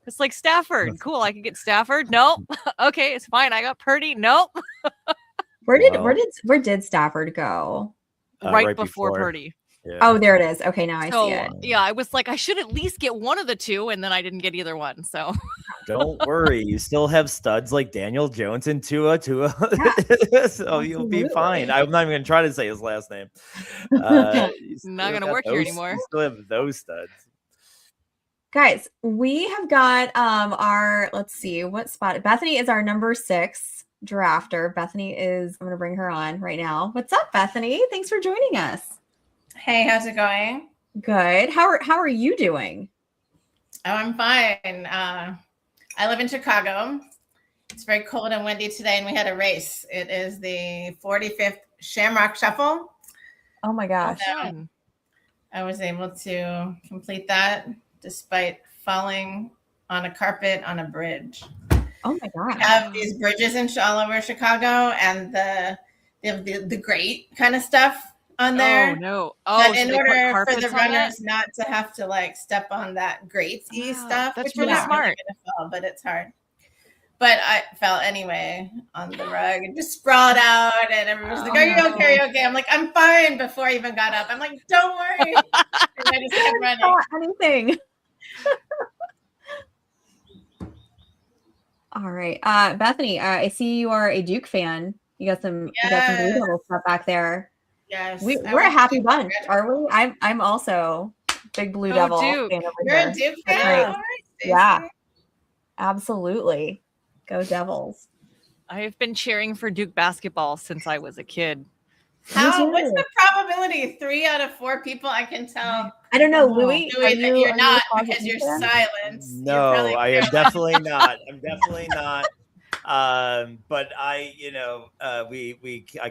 [SPEAKER 3] it's like Stafford. Cool, I could get Stafford. Nope. Okay, it's fine. I got Purdy. Nope.
[SPEAKER 1] Where did Stafford go?
[SPEAKER 3] Right before Purdy.
[SPEAKER 1] Yeah. Oh, there it is. Okay, now I see it.
[SPEAKER 3] Yeah, I was like, I should at least get one of the two, and then I didn't get either one. So
[SPEAKER 2] don't worry, you still have studs like Daniel Jones and Tua.
[SPEAKER 1] Yeah.
[SPEAKER 2] So you'll be fine. I'm not even gonna try to say his last name.
[SPEAKER 3] Not gonna work here anymore.
[SPEAKER 2] You still have those studs.
[SPEAKER 1] Guys, we have got let's see what spot. Bethany is our number 6 drafter. Bethany is, I'm gonna bring her on right now. What's up, Bethany? Thanks for joining us.
[SPEAKER 4] Hey, how's it going?
[SPEAKER 1] Good. How are you doing?
[SPEAKER 4] Oh, I'm fine. I live in Chicago. It's very cold and windy today, and we had a race. It is the 45th Shamrock Shuffle.
[SPEAKER 1] Oh my gosh.
[SPEAKER 4] So I was able to complete that despite falling on a carpet on a bridge.
[SPEAKER 1] Oh my gosh.
[SPEAKER 4] We have these bridges all over Chicago, and the grate kind of stuff on there.
[SPEAKER 3] Oh no!
[SPEAKER 4] But in order for the runners not to have to like step on that grates-y stuff,
[SPEAKER 3] that's
[SPEAKER 4] which
[SPEAKER 3] really
[SPEAKER 4] is
[SPEAKER 3] smart.
[SPEAKER 4] Really fall, but it's hard. But I fell anyway on the rug and just sprawled out, and everyone was like, "Are you okay? Are you okay?" I'm like, "I'm fine." Before I even got up, I'm like, "Don't worry." And I just kept running.
[SPEAKER 1] Anything. All right, Bethany. I see you are a Duke fan. You got some Blue Devil stuff back there.
[SPEAKER 4] Yes,
[SPEAKER 1] we're a happy bunch, are we? I'm also big Blue Devil
[SPEAKER 4] Duke.
[SPEAKER 1] fan over
[SPEAKER 4] You're
[SPEAKER 1] here.
[SPEAKER 4] a Duke fan? All right,
[SPEAKER 1] yeah, absolutely. Go Devils.
[SPEAKER 3] I have been cheering for Duke basketball since I was a kid.
[SPEAKER 4] What's the probability? 3 out of 4 people I can tell.
[SPEAKER 1] I don't know, Louis.
[SPEAKER 4] You're not because you're silent.
[SPEAKER 2] No, I am definitely not. I'm definitely not. But I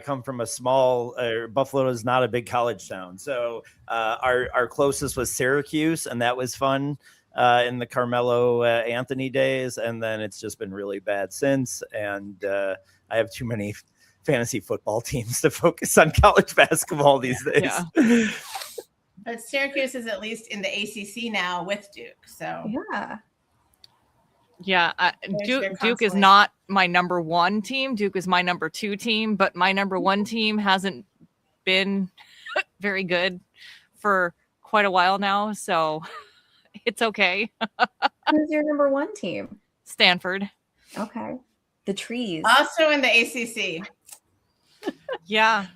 [SPEAKER 2] come from a small Buffalo is not a big college town, so our closest was Syracuse, and that was fun in the Carmelo Anthony days, and then it's just been really bad since, and I have too many fantasy football teams to focus on college basketball these days.
[SPEAKER 3] Yeah.
[SPEAKER 4] But Syracuse is at least in the ACC now with Duke, so
[SPEAKER 3] yeah. Duke is not my number 1 team. Duke is my number 2 team, but my number 1 team hasn't been very good for quite a while now, so it's okay.
[SPEAKER 1] Who's your number 1 team?
[SPEAKER 3] Stanford.
[SPEAKER 1] Okay. The Trees.
[SPEAKER 4] Also in the ACC.
[SPEAKER 3] Yeah.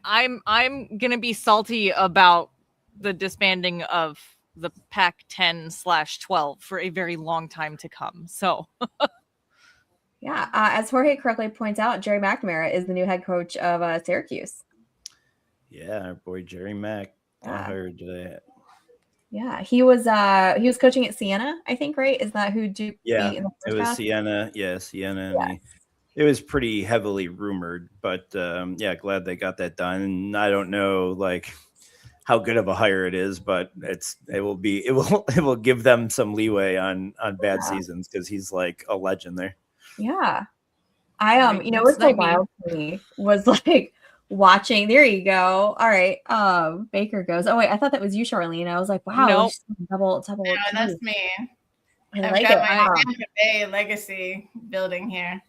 [SPEAKER 3] I'm gonna be salty about the disbanding of the Pac-10/12 for a very long time to come. So
[SPEAKER 1] yeah, as Jorge correctly points out, Jerry McNamara is the new head coach of Syracuse.
[SPEAKER 2] Yeah, our boy Jerry Mack. I heard that.
[SPEAKER 1] Yeah, he was coaching at Siena, I think, right? Is that who Duke beat in the first
[SPEAKER 2] it was
[SPEAKER 1] half?
[SPEAKER 2] Siena. Yeah, Siena. Yeah. It was pretty heavily rumored, but glad they got that done. And I don't know like how good of a hire it is, but it will give them some leeway on bad seasons because he's like a legend there.
[SPEAKER 1] Yeah. What's so wild to me was like watching. There you go. All right. Baker goes. Oh wait, I thought that was you, Charlene. I was like, wow,
[SPEAKER 3] Nope.
[SPEAKER 1] double.
[SPEAKER 4] No, that's me.
[SPEAKER 1] I
[SPEAKER 4] I've
[SPEAKER 1] like
[SPEAKER 4] got
[SPEAKER 1] it.
[SPEAKER 4] my Tampa Bay legacy building here.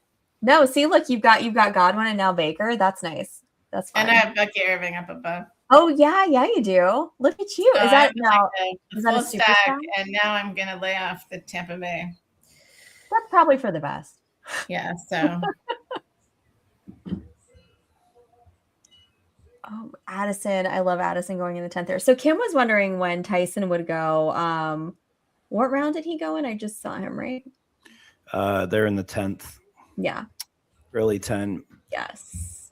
[SPEAKER 1] No, see, look, you've got Godwin and now Baker. That's nice. That's fine.
[SPEAKER 4] And I have Bucky Irving up above.
[SPEAKER 1] Oh yeah, you do. Look at you.
[SPEAKER 4] So
[SPEAKER 1] Is that now?
[SPEAKER 4] Is that a super stack? And now I'm gonna lay off the Tampa Bay.
[SPEAKER 1] That's probably for the best.
[SPEAKER 4] Yeah. So.
[SPEAKER 1] Oh, Addison. I love Addison going in the 10th there. So Kim was wondering when Tyson would go. What round did he go in? I just saw him, right?
[SPEAKER 2] They're in the 10th.
[SPEAKER 1] Yeah.
[SPEAKER 2] Early 10.
[SPEAKER 1] Yes.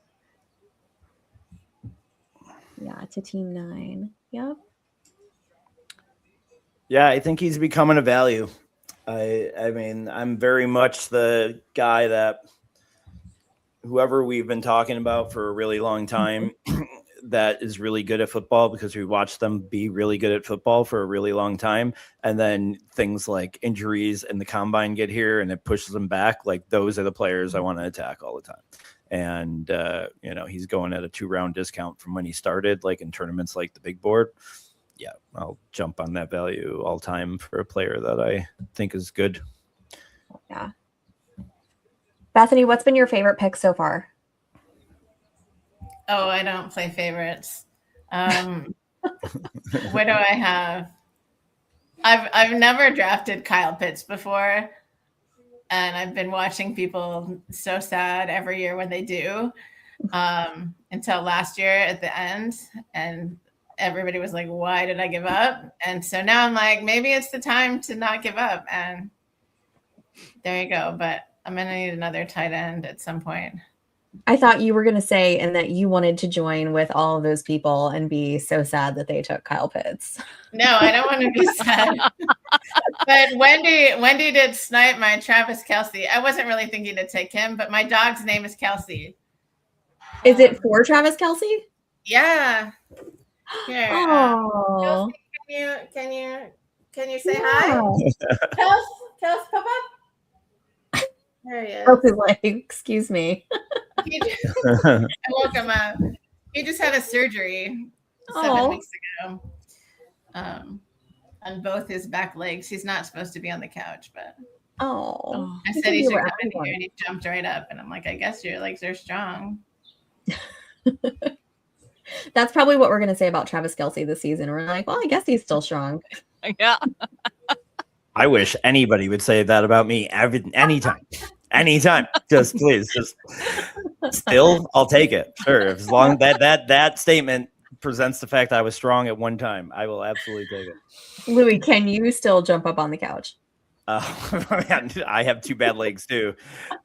[SPEAKER 1] Yeah, to team 9. Yep.
[SPEAKER 2] Yeah, I think he's becoming a value. I mean, I'm very much the guy that whoever we've been talking about for a really long time that is really good at football because we watched them be really good at football for a really long time. And then things like injuries and the combine get here and it pushes them back. Like those are the players I want to attack all the time. And, he's going at a 2-round discount from when he started, like in tournaments like the big board. Yeah, I'll jump on that value all time for a player that I think is good.
[SPEAKER 1] Yeah. Bethany, what's been your favorite pick so far?
[SPEAKER 4] Oh, I don't play favorites. What do I have? I've never drafted Kyle Pitts before, and I've been watching people so sad every year when they do, until last year at the end, and everybody was like, "Why did I give up?" And so now I'm like, maybe it's the time to not give up, and there you go. But I'm gonna need another tight end at some point.
[SPEAKER 1] I thought you were going to say, and that you wanted to join with all of those people and be so sad that they took Kyle Pitts.
[SPEAKER 4] No, I don't want to be sad. But Wendy did snipe my Travis Kelce. I wasn't really thinking to take him, but my dog's name is Kelsey.
[SPEAKER 1] Is it for Travis Kelce?
[SPEAKER 4] Yeah. Here.
[SPEAKER 1] Oh.
[SPEAKER 4] Kelsey, can you say hi? Kels, come up. There he is.
[SPEAKER 1] Okay, like, excuse me.
[SPEAKER 4] I woke him up. He just had a surgery 7 weeks ago on both his back legs. He's not supposed to be on the couch, but I said he should come in here, and he jumped right up. And I'm like, I guess your legs are strong.
[SPEAKER 1] That's probably what we're going to say about Travis Kelce this season. We're like, well, I guess he's still strong.
[SPEAKER 3] Yeah.
[SPEAKER 2] I wish anybody would say that about me anytime. Anytime. Just please. Just still, I'll take it. Sure. As long as that statement presents the fact that I was strong at one time, I will absolutely take it.
[SPEAKER 1] Louis, can you still jump up on the couch?
[SPEAKER 2] I have 2 bad legs too.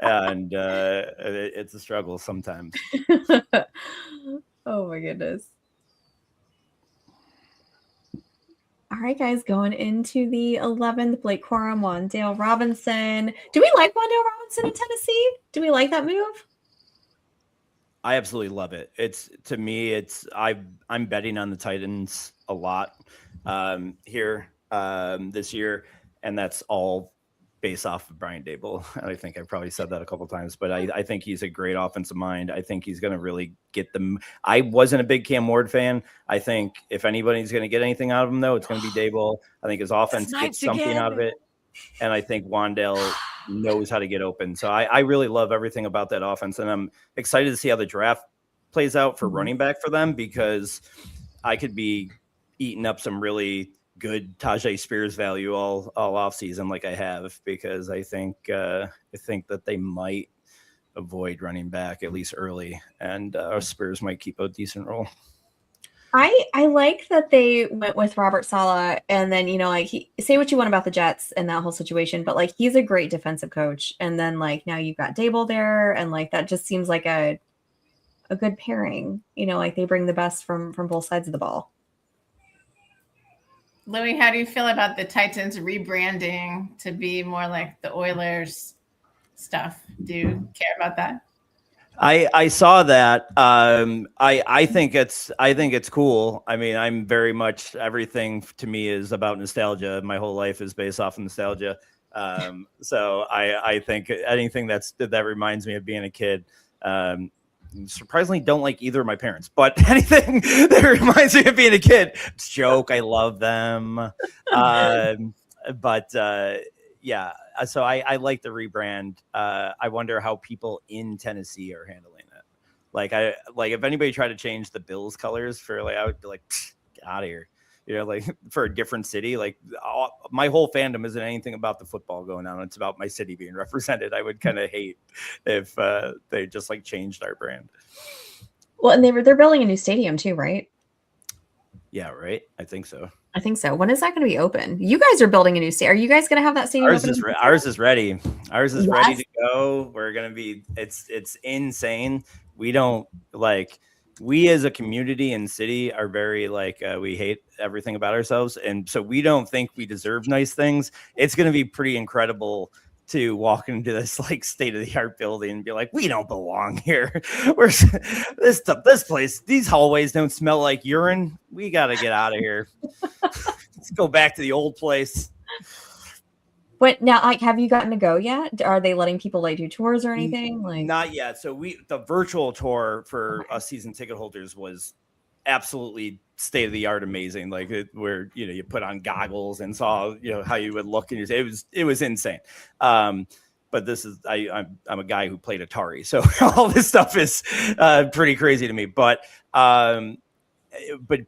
[SPEAKER 2] And it's a struggle sometimes.
[SPEAKER 1] Oh my goodness. All right, guys, going into the 11th, Blake Corum, Wan'Dale Robinson. Do we like Wan'Dale Robinson in Tennessee? Do we like that move?
[SPEAKER 2] I absolutely love it. To me, I'm betting on the Titans a lot here this year, and that's all based off of Brian Daboll. I think I probably said that a couple of times, but I think he's a great offensive mind. I think he's going to really get them. I wasn't a big Cam Ward fan. I think if anybody's going to get anything out of him, though, it's going to be Daboll. I think his offense gets something out of it, and I think Wan'Dale knows how to get open. So I really love everything about that offense, and I'm excited to see how the draft plays out for running back for them, because I could be eating up some really good Tajay Spears value all off season like I have, because I think that they might avoid running back at least early, and Spears might keep a decent role.
[SPEAKER 1] I like that they went with Robert Saleh, and then say what you want about the Jets and that whole situation, but like he's a great defensive coach, and then like now you've got Daboll there, and like that just seems like a good pairing. Like they bring the best from both sides of the ball.
[SPEAKER 4] Louis, how do you feel about the Titans rebranding to be more like the Oilers stuff? Do you care about that?
[SPEAKER 2] I saw that. I think it's cool. I mean, I'm very much, everything to me is about nostalgia. My whole life is based off of nostalgia. So I think anything that reminds me of being a kid. Surprisingly, don't like either of my parents, but anything that reminds me of being a kid, it's a joke. I love them. Yeah, so I like the rebrand. I wonder how people in Tennessee are handling it. Like if anybody tried to change the Bills colors for I would be like, get out of here. Like for a different city, like my whole fandom isn't anything about the football going on. It's about my city being represented. I would kind of hate if they just changed our brand.
[SPEAKER 1] Well, and they're building a new stadium too, right?
[SPEAKER 2] Yeah, right. I think so.
[SPEAKER 1] When is that going to be open? You guys are building a new stadium. Are you guys going to have that stadium?
[SPEAKER 2] Ours is ready. Ours is ready to go. We're going to be. It's insane. We don't we as a community and city are very we hate everything about ourselves. And so we don't think we deserve nice things. It's going to be pretty incredible to walk into this state of the art building and be like, we don't belong here. This place, these hallways don't smell like urine. We got to get out of here. Let's go back to the old place.
[SPEAKER 1] But now, have you gotten to go yet? Are they letting people do tours or anything?
[SPEAKER 2] Not yet. So the virtual tour for us season ticket holders was absolutely state of the art, amazing. Where you put on goggles and saw how you would look, and it was insane. But this is I'm a guy who played Atari, so all this stuff is pretty crazy to me. But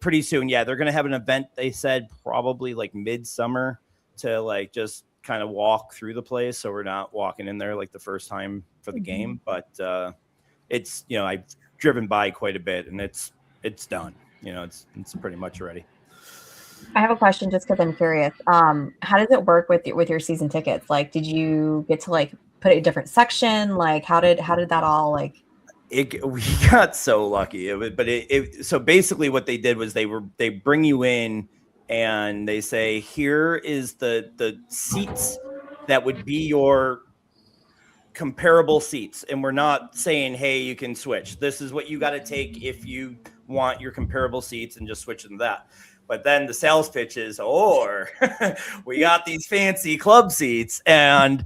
[SPEAKER 2] pretty soon, yeah, they're gonna have an event. They said probably midsummer to just kind of walk through the place, so we're not walking in there the first time for the game. But it's I've driven by quite a bit, and it's done. It's pretty much ready.
[SPEAKER 1] I have a question just because I'm curious. How does it work with your season tickets? Did you get to put a different section? How did that all
[SPEAKER 2] We got so lucky. So basically what they did was they bring you in and they say, here is the seats that would be your comparable seats. And we're not saying, hey, you can switch. This is what you got to take if you want your comparable seats, and just switch them to that. But then the sales pitch is, we got these fancy club seats. And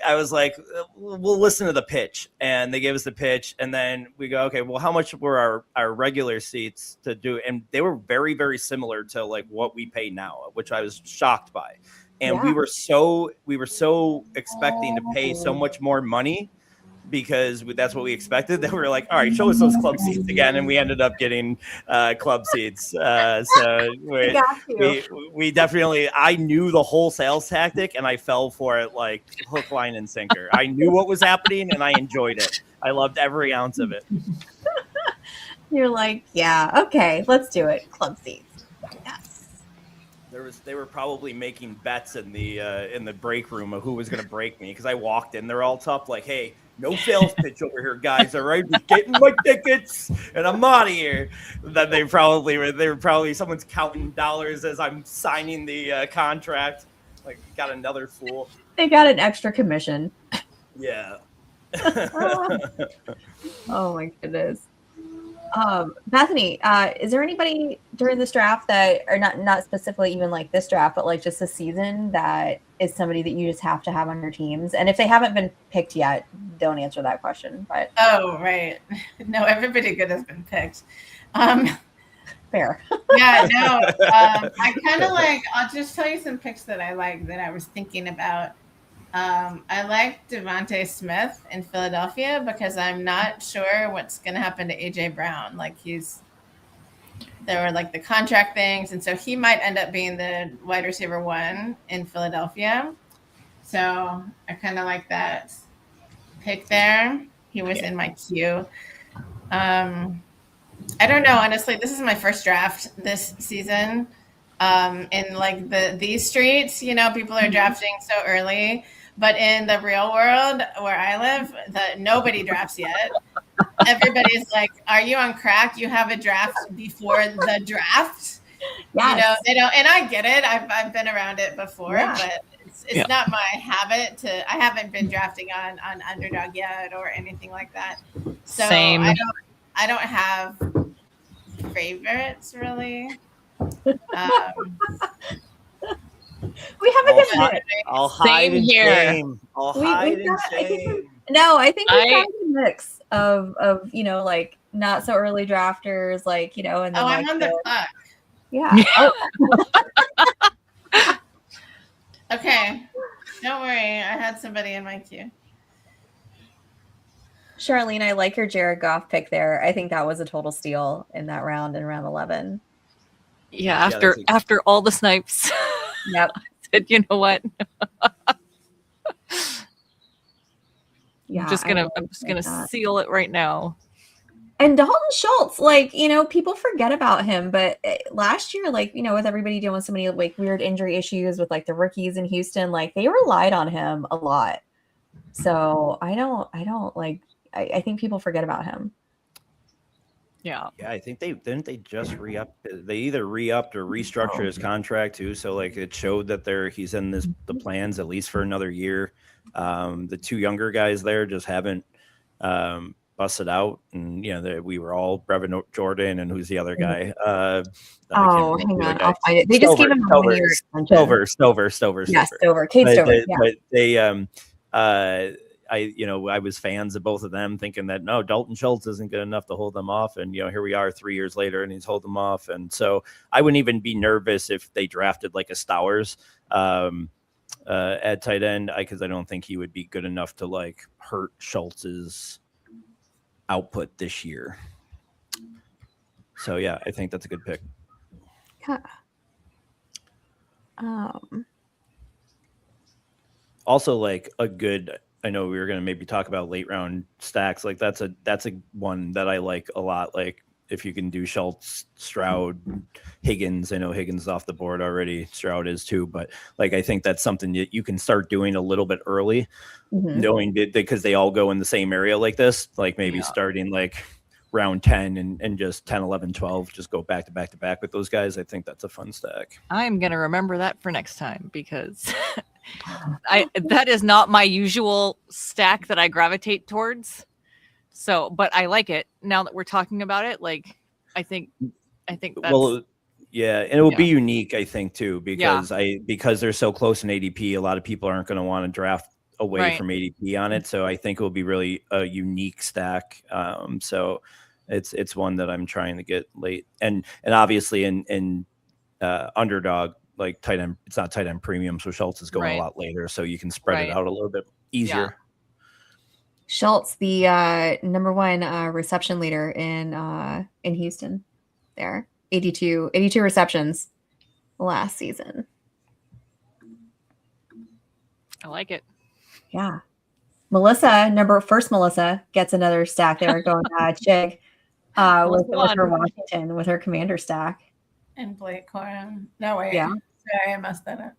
[SPEAKER 2] I was like, we'll listen to the pitch. And they gave us the pitch. And then we go, okay, well, how much were our regular seats to do? And they were very, very similar to what we pay now, which I was shocked by. And we were so expecting to pay so much more money, because that's what we expected, that we were like, all right, show us those club seats again. And we ended up getting club seats. So we definitely, I knew the whole sales tactic, and I fell for it hook, line, and sinker. I knew what was happening, and I enjoyed it. I loved every ounce of it.
[SPEAKER 1] You're like, yeah, okay, let's do it. Club seats. Yes.
[SPEAKER 2] They were probably making bets in the break room of who was going to break me, because I walked in, they're all tough, hey, no sales pitch over here, guys. All right, just getting my tickets, and I'm out of here. Then they were probably someone's counting dollars as I'm signing the contract. Got another fool.
[SPEAKER 1] They got an extra commission.
[SPEAKER 2] Yeah.
[SPEAKER 1] Oh my goodness. Bethany, is there anybody during this draft that, or not specifically even this draft, but just this season, that is somebody that you just have to have on your teams? And if they haven't been picked yet, don't answer that question. But
[SPEAKER 4] right, no, everybody good has been picked.
[SPEAKER 1] Fair.
[SPEAKER 4] Yeah, no. I kind of I'll just tell you some picks that I like that I was thinking about. I like Devontae Smith in Philadelphia, because I'm not sure what's going to happen to AJ Brown. There were the contract things, and so he might end up being the wide receiver 1 in Philadelphia. So I kind of like that pick there. He was in my queue. I don't know, honestly. This is my first draft this season. In these streets, people are drafting so early. But in the real world where I live, nobody drafts yet. Everybody's like, are you on crack? You have a draft before the draft?
[SPEAKER 1] Yes.
[SPEAKER 4] They don't, and I get it. I've been around it before, but it's not my habit I haven't been drafting on Underdog yet or anything like that. So
[SPEAKER 3] Same.
[SPEAKER 4] I don't have favorites really.
[SPEAKER 1] We have a good
[SPEAKER 4] I'll,
[SPEAKER 1] mix.
[SPEAKER 2] I'll hide in
[SPEAKER 3] here.
[SPEAKER 2] shame. I'll hide in
[SPEAKER 1] I think
[SPEAKER 2] shame.
[SPEAKER 1] no, I think we've got a good mix of like not so early drafters, like and then
[SPEAKER 4] I'm
[SPEAKER 1] like
[SPEAKER 4] on the clock.
[SPEAKER 1] yeah. Oh,
[SPEAKER 4] Okay, don't worry. I had somebody in my queue.
[SPEAKER 1] Charlene, I like your Jared Goff pick there. I think that was a total steal in that round, in round 11.
[SPEAKER 3] Yeah, after all the snipes.
[SPEAKER 1] Yep.
[SPEAKER 3] Said, you know what?
[SPEAKER 1] Yeah,
[SPEAKER 3] I'm just gonna seal it right now.
[SPEAKER 1] And Dalton Schultz, like, people forget about him, but last year, like, with everybody dealing with so many like weird injury issues with like the rookies in Houston, like they relied on him a lot. So I don't like, I think people forget about him.
[SPEAKER 3] Yeah.
[SPEAKER 2] Yeah, I think they just re-up. They either re-upped or restructured his contract too. So like it showed that he's in the plans at least for another year. The two younger guys there just haven't busted out, and we were all Brevin Jordan and who's the other guy?
[SPEAKER 1] Hang on, I'll find it. They just gave him a 1 year extension.
[SPEAKER 2] Stover.
[SPEAKER 1] Yeah, Stover, Cade Stover.
[SPEAKER 2] But they I was fans of both of them, thinking that no, Dalton Schultz isn't good enough to hold them off, and here we are 3 years later, and he's holding them off, and so I wouldn't even be nervous if they drafted like a Stowers at tight end, because I don't think he would be good enough to like hurt Schultz's output this year. So yeah, I think that's a good pick.
[SPEAKER 1] Yeah.
[SPEAKER 2] Also, like a good. I know we were going to maybe talk about late round stacks. Like that's a one that I like a lot. Like if you can do Schultz, Stroud, Higgins. I know Higgins is off the board already. Stroud is too, but like I think that's something that you can start doing a little bit early, knowing because they all go in the same area like this. Like maybe starting like round 10 and just 10, 11, 12, just go back to back to back with those guys. I think that's a fun stack.
[SPEAKER 3] I'm going to remember that for next time, because that is not my usual stack that I gravitate towards. So, but I like it now that we're talking about it. Like, I think that's,
[SPEAKER 2] yeah, and it will be unique, I think, too, because because they're so close in ADP, a lot of people aren't going to want to draft away from ADP on it. So I think it will be really a unique stack. So it's one that I'm trying to get late, and obviously in underdog, like tight end, it's not tight end premium, so Schultz is going a lot later, so you can spread it out a little bit easier.
[SPEAKER 1] Yeah. Schultz, the number one reception leader in Houston, there 82 receptions last season.
[SPEAKER 3] I like it.
[SPEAKER 1] Yeah. Melissa gets another stack there going Chig with her Washington, with her commander stack.
[SPEAKER 4] And Blake Corum. No, wait.
[SPEAKER 1] Yeah.
[SPEAKER 4] Sorry, I messed that up.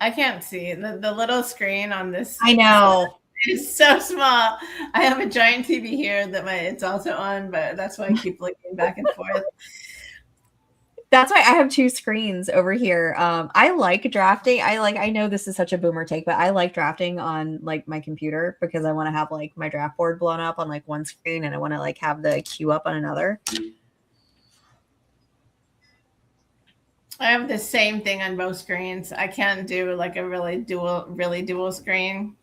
[SPEAKER 4] I can't see. The little screen on this.
[SPEAKER 1] I know.
[SPEAKER 4] It's so small. I have a giant TV here that it's also on, but that's why I keep looking back and forth.
[SPEAKER 1] That's why I have two screens over here. I like drafting. I know this is such a boomer take, but I like drafting on like my computer because I want to have like my draft board blown up on like one screen and I want to like have the queue up on another.
[SPEAKER 4] I have the same thing on both screens. I can't do like a really dual screen,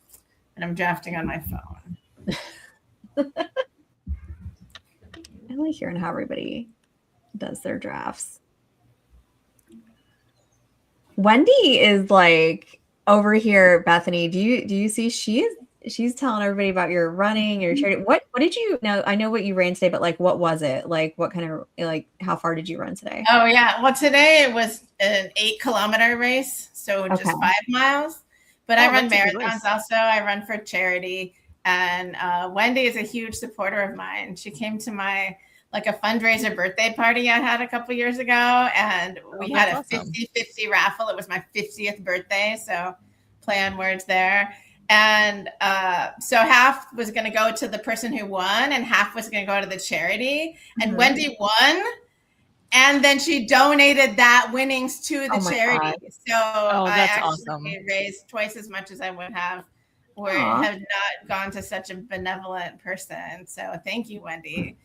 [SPEAKER 4] and I'm drafting on my phone.
[SPEAKER 1] I like hearing how everybody does their drafts. Wendy is like over here, Bethany. Do you see she's telling everybody about your running, your charity. What did you know? I know what you ran today, but like what was it? Like what kind of like how far did you run today?
[SPEAKER 4] Oh yeah. Well, today it was an 8-kilometer race, so just 5 miles. But I run marathons also. I run for charity. And Wendy is a huge supporter of mine. She came to my like a fundraiser birthday party I had a couple years ago, and we had a 50-50 raffle. It was my 50th birthday, so play on words there. And so half was going to go to the person who won, and half was going to go to the charity. And Wendy won, and then she donated that winnings to the charity. God. So I actually raised twice as much as I would have, or have not gone to such a benevolent person. So thank you, Wendy.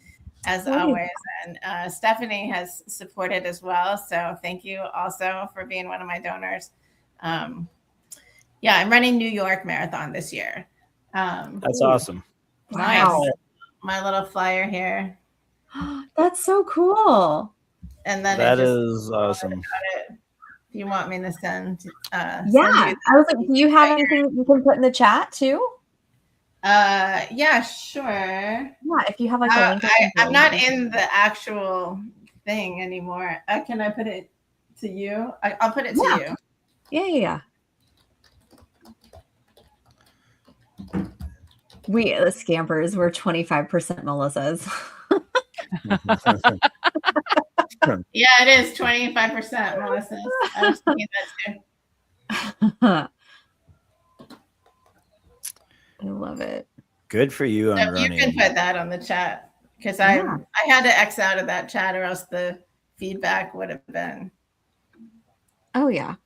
[SPEAKER 4] as always. And Stephanie has supported as well. So thank you also for being one of my donors. Yeah, I'm running New York Marathon this year.
[SPEAKER 2] That's awesome.
[SPEAKER 1] Wow.
[SPEAKER 4] My little flyer here.
[SPEAKER 1] That's so cool.
[SPEAKER 4] And then
[SPEAKER 2] that is awesome.
[SPEAKER 4] If you want me to send,
[SPEAKER 1] I was like, do you have anything that you can put in the chat too?
[SPEAKER 4] Yeah, sure.
[SPEAKER 1] Yeah, if you have like a link.
[SPEAKER 4] I'm not in the actual thing anymore. Can I put it to you? I'll put it to you.
[SPEAKER 1] Yeah. The scampers were 25% Melissa's.
[SPEAKER 4] Yeah, it is 25% Melissa's. I was thinking that too.
[SPEAKER 1] I love it.
[SPEAKER 2] Good for you on running.
[SPEAKER 4] You can put that on the chat because I had to X out of that chat or else the feedback would have been.
[SPEAKER 1] Oh yeah.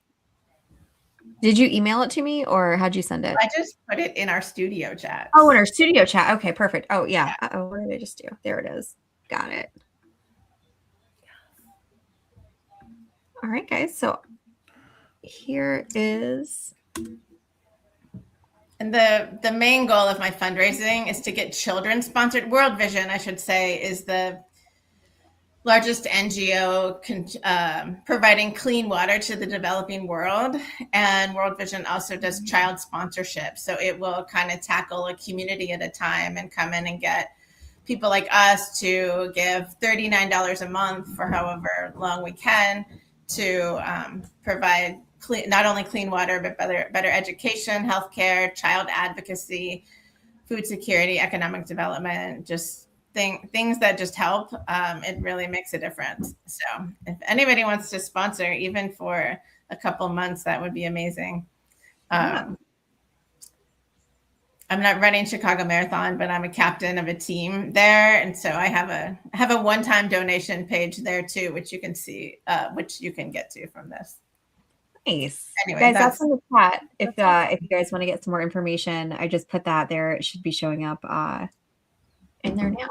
[SPEAKER 1] Did you email it to me or how'd you send it?
[SPEAKER 4] I just put it in our studio chat.
[SPEAKER 1] Oh, in our studio chat. Okay, perfect. Oh yeah. Oh, what did I just do? There it is. Got it. All right, guys. So here is.
[SPEAKER 4] And the main goal of my fundraising is to get children sponsored. World Vision, I should say, is the largest NGO providing clean water to the developing world. And World Vision also does child sponsorship. So it will kind of tackle a community at a time and come in and get people like us to give $39 a month for however long we can to provide not only clean water, but better education, healthcare, child advocacy, food security, economic development, just things that just help. It really makes a difference. So if anybody wants to sponsor, even for a couple months, that would be amazing. I'm not running Chicago Marathon, but I'm a captain of a team there. And so I have a one-time donation page there too, which you can see, which you can get to from this.
[SPEAKER 1] Nice.
[SPEAKER 4] Anyway,
[SPEAKER 1] guys, that's in the chat. If you guys want to get some more information, I just put that there. It should be showing up in there now.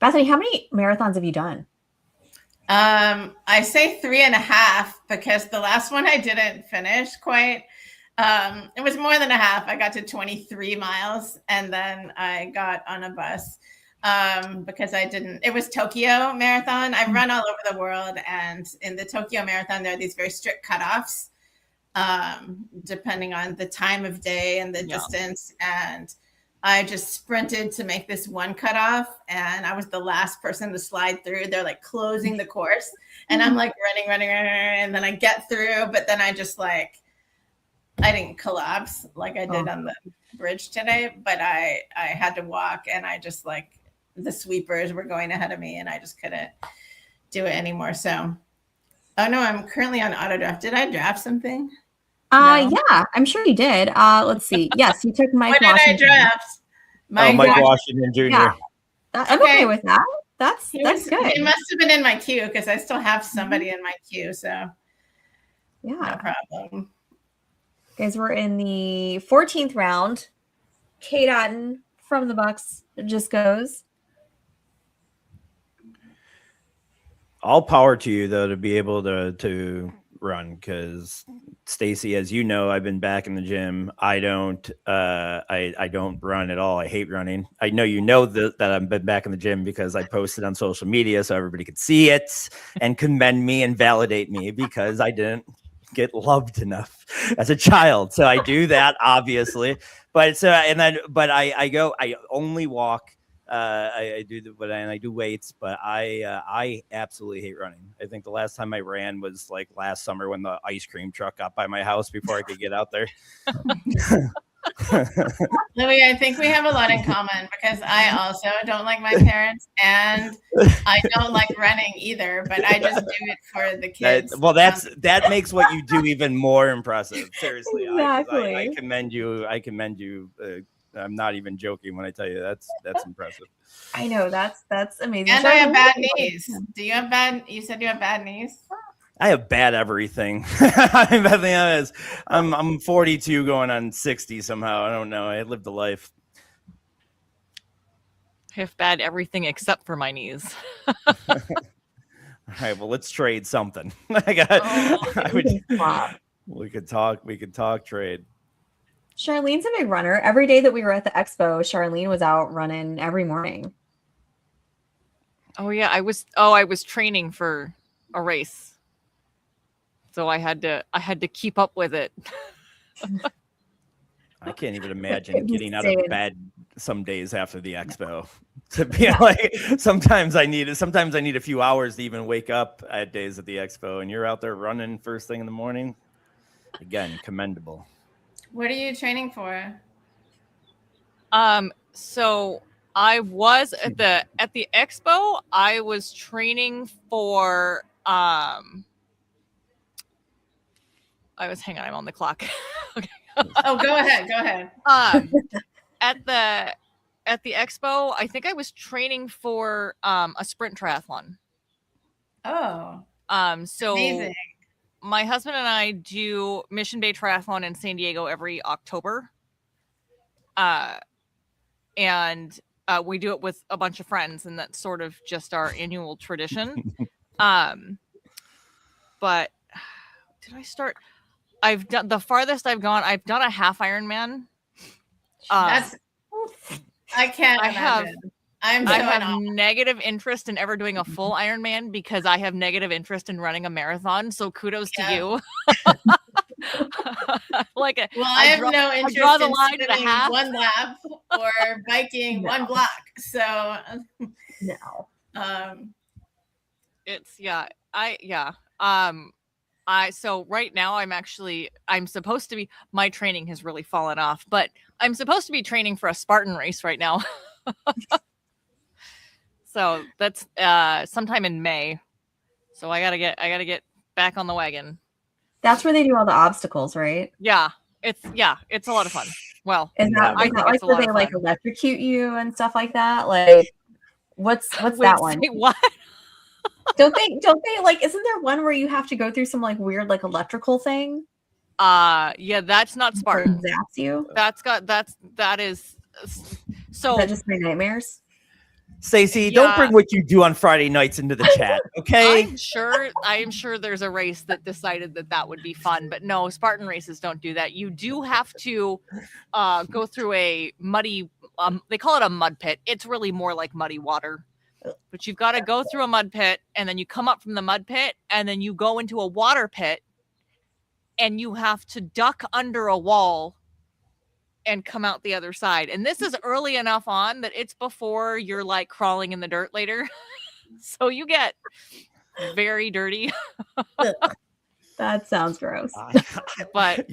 [SPEAKER 1] Bethany, how many marathons have you done?
[SPEAKER 4] I say 3.5 because the last one I didn't finish quite. It was more than a half. I got to 23 miles and then I got on a bus because it was Tokyo Marathon. I've run all over the world, and in the Tokyo Marathon, there are these very strict cutoffs depending on the time of day and the distance. And I just sprinted to make this one cutoff, and I was the last person to slide through. They're like closing the course, and I'm like running, and then I get through, but then I just I didn't collapse like I did on the bridge today, but I had to walk, and I just the sweepers were going ahead of me and I just couldn't do it anymore. So, oh no, I'm currently on auto draft. Did I draft something?
[SPEAKER 1] No. Yeah, I'm sure you did. Let's see. Yes, you took Mike Washington.
[SPEAKER 4] What did I draft?
[SPEAKER 2] Mike Washington Jr.
[SPEAKER 1] Yeah. I'm okay with that. That's good.
[SPEAKER 4] He must have been in my queue because I still have somebody in my queue. So
[SPEAKER 1] yeah,
[SPEAKER 4] no problem.
[SPEAKER 1] Guys, we're in the 14th round. Kate Otten from the Bucks just goes.
[SPEAKER 2] All power to you though to be able to run, because Stacy, as you know, I've been back in the gym. I don't run at all. I hate running. I know you know that I've been back in the gym because I posted on social media so everybody could see it and commend me and validate me because I didn't get loved enough as a child. So I do that obviously, but I only walk. I do weights, but I absolutely hate running. I think the last time I ran was last summer when the ice cream truck got by my house before I could get out there.
[SPEAKER 4] Louis, I think we have a lot in common because I also don't like my parents and I don't like running either, but I just do it for the kids.
[SPEAKER 2] That makes what you do even more impressive. Seriously.
[SPEAKER 1] Exactly.
[SPEAKER 2] I commend you. I'm not even joking when I tell you that's impressive.
[SPEAKER 1] I know that's amazing.
[SPEAKER 4] And I have bad knees. Do you have you said you have bad knees?
[SPEAKER 2] I have bad everything. I'm 42 going on 60 somehow. I don't know. I lived a life.
[SPEAKER 3] If bad, everything except for my knees.
[SPEAKER 2] All right, well, let's trade something. We could talk trade.
[SPEAKER 1] Charlene's a big runner. Every day that we were at the expo, Charlene was out running every morning.
[SPEAKER 3] Oh yeah, I was training for a race. So I had to keep up with it.
[SPEAKER 2] I can't even imagine getting out of bed some days after the expo. To be like, sometimes I need a few hours to even wake up at days at the expo, and you're out there running first thing in the morning. Again, commendable.
[SPEAKER 4] What are you training for?
[SPEAKER 3] So I was at the expo. I was training for hang on, I'm on the clock. Okay.
[SPEAKER 4] Oh, go ahead.
[SPEAKER 3] At the expo, I think I was training for a sprint triathlon.
[SPEAKER 4] Oh.
[SPEAKER 3] So
[SPEAKER 4] amazing.
[SPEAKER 3] My husband and I do Mission Bay Triathlon in San Diego every October. And we do it with a bunch of friends, and that's sort of just our annual tradition. But did I start? I've done the farthest I've gone. I've done a half Ironman.
[SPEAKER 4] I can't imagine. I
[SPEAKER 3] have negative interest in ever doing a full Ironman because I have negative interest in running a marathon. So kudos to you.
[SPEAKER 4] I have no interest in swimming one lap or biking one block. So
[SPEAKER 1] no.
[SPEAKER 3] So right now I'm supposed to be, my training has really fallen off, but I'm supposed to be training for a Spartan race right now. So that's sometime in May. So I gotta get back on the wagon.
[SPEAKER 1] That's where they do all the obstacles, right?
[SPEAKER 3] Yeah, it's a lot of fun. Well,
[SPEAKER 1] is that like where they like electrocute you and stuff like that? Like, what's that one?
[SPEAKER 3] What?
[SPEAKER 1] Don't they like? Isn't there one where you have to go through some like weird like electrical thing?
[SPEAKER 3] Yeah, that's not Spartan.
[SPEAKER 1] Zaps you.
[SPEAKER 3] That is. So
[SPEAKER 1] is that just my nightmares?
[SPEAKER 2] Stacey, don't bring what you do on Friday nights into the chat, okay?
[SPEAKER 3] I am sure there's a race that decided that would be fun, but no, Spartan races don't do that. You do have to go through a muddy, they call it a mud pit. It's really more like muddy water, but you've got to go through a mud pit, and then you come up from the mud pit, and then you go into a water pit, and you have to duck under a wall and come out the other side. And this is early enough on that it's before you're like crawling in the dirt later. So you get very dirty.
[SPEAKER 1] That sounds gross.
[SPEAKER 3] But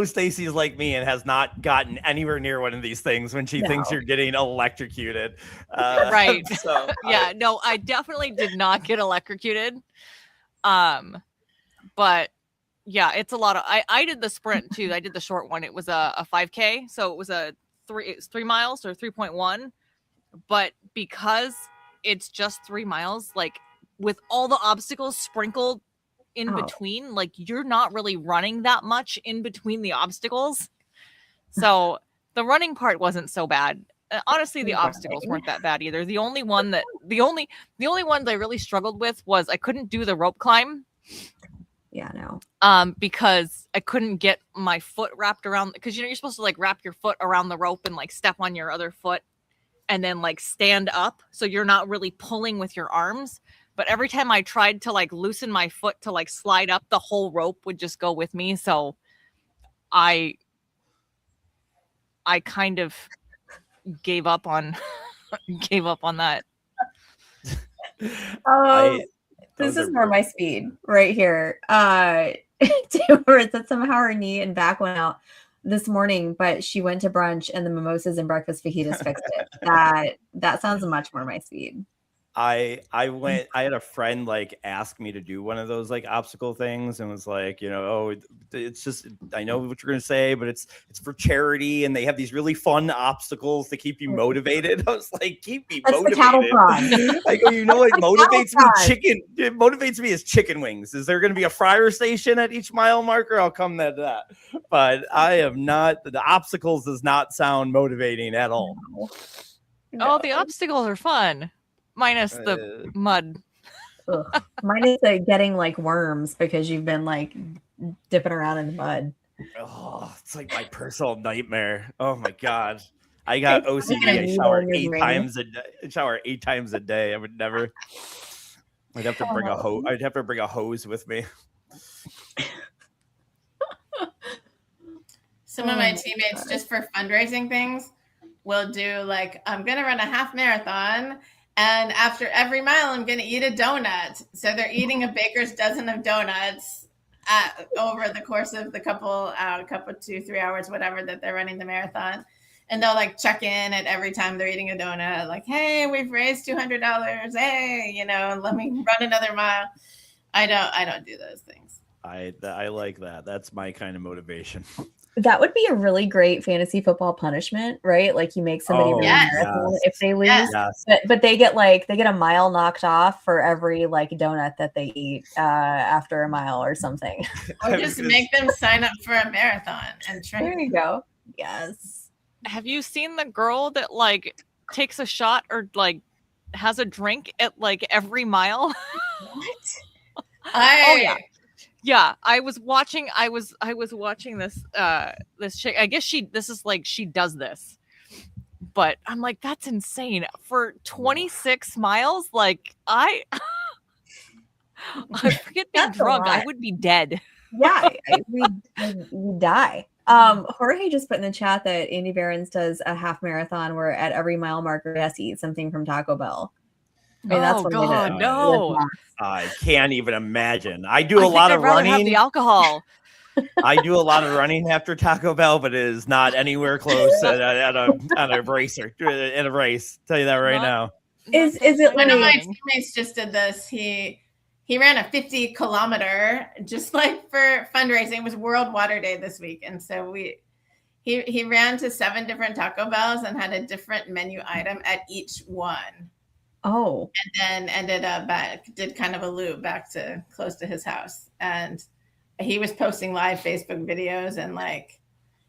[SPEAKER 2] Stacey is like me and has not gotten anywhere near one of these things when she thinks you're getting electrocuted.
[SPEAKER 3] Right. So I definitely did not get electrocuted. But yeah, it's a lot of. I did the sprint too. I did the short one. It was a 5K, so it was 3 miles or 3.1. But because it's just 3 miles, like with all the obstacles sprinkled in between, like you're not really running that much in between the obstacles. So the running part wasn't so bad. Honestly, the obstacles weren't that bad either. The only ones I really struggled with was I couldn't do the rope climb.
[SPEAKER 1] Yeah, no.
[SPEAKER 3] Because I couldn't get my foot wrapped around, because you're supposed to like wrap your foot around the rope and like step on your other foot and then like stand up, so you're not really pulling with your arms. But every time I tried to like loosen my foot to like slide up, the whole rope would just go with me. So I kind of gave up on that.
[SPEAKER 1] This is more my speed right here. Where it said somehow her knee and back went out this morning, but she went to brunch and the mimosas and breakfast fajitas fixed it. That sounds much more my speed.
[SPEAKER 2] I had a friend like ask me to do one of those like obstacle things and was like, it's just, I know what you're going to say, but it's for charity. And they have these really fun obstacles to keep you motivated. I was like, keep me motivated. The cattle prod. I go, what motivates me? It motivates me is chicken wings. Is there going to be a fryer station at each mile marker? I'll come to that. But I am not, the obstacles does not sound motivating at all.
[SPEAKER 3] Oh, the obstacles are fun, minus the mud.
[SPEAKER 1] Ugh. Mine is getting like worms because you've been like dipping around in the mud.
[SPEAKER 2] Oh, it's like my personal nightmare. Oh my god, I got
[SPEAKER 1] It's like
[SPEAKER 2] OCD.
[SPEAKER 1] a
[SPEAKER 2] I
[SPEAKER 1] needle
[SPEAKER 2] shower
[SPEAKER 1] in your
[SPEAKER 2] 8
[SPEAKER 1] brain.
[SPEAKER 2] times a day. I shower 8 times a day. I would never. I'd have to bring a hose. I'd have to bring a hose with me.
[SPEAKER 4] Some of my teammates, just for fundraising things, will do like, I'm going to run a half marathon. And after every mile, I'm going to eat a donut. So they're eating a baker's dozen of donuts over the course of the couple 2-3 hours, whatever, that they're running the marathon. And they'll like check in at every time they're eating a donut, like, hey, we've raised $200. Hey, let me run another mile. I don't do those things.
[SPEAKER 2] I like that. That's my kind of motivation.
[SPEAKER 1] That would be a really great fantasy football punishment, right? Like you make somebody run a marathon if they lose, but they get a mile knocked off for every like donut that they eat after a mile or something.
[SPEAKER 4] Or just make them sign up for a marathon and train.
[SPEAKER 1] There you go. Yes.
[SPEAKER 3] Have you seen the girl that like takes a shot or like has a drink at like every mile?
[SPEAKER 1] What?
[SPEAKER 3] Oh yeah. Yeah, I was watching this this chick. I guess she does this. But I'm like, that's insane. For 26 miles, like I forget being drunk. I would be dead.
[SPEAKER 1] Yeah, we die. Jorge just put in the chat that Andy Behrens does a half marathon where at every mile marker he has to eat something from Taco Bell. I mean, that's what
[SPEAKER 3] God, no.
[SPEAKER 2] I can't even imagine. I do a lot of running.
[SPEAKER 3] Have the alcohol.
[SPEAKER 2] I do a lot of running after Taco Bell, but it is not anywhere close at a racer in a race. Tell you that right now.
[SPEAKER 1] Is it
[SPEAKER 4] one of my teammates just did this? He ran a 50-kilometer just like for fundraising. It was World Water Day this week, and so he ran to 7 different Taco Bells and had a different menu item at each one.
[SPEAKER 1] Oh.
[SPEAKER 4] And then ended up did kind of a loop back to close to his house. And he was posting live Facebook videos and like,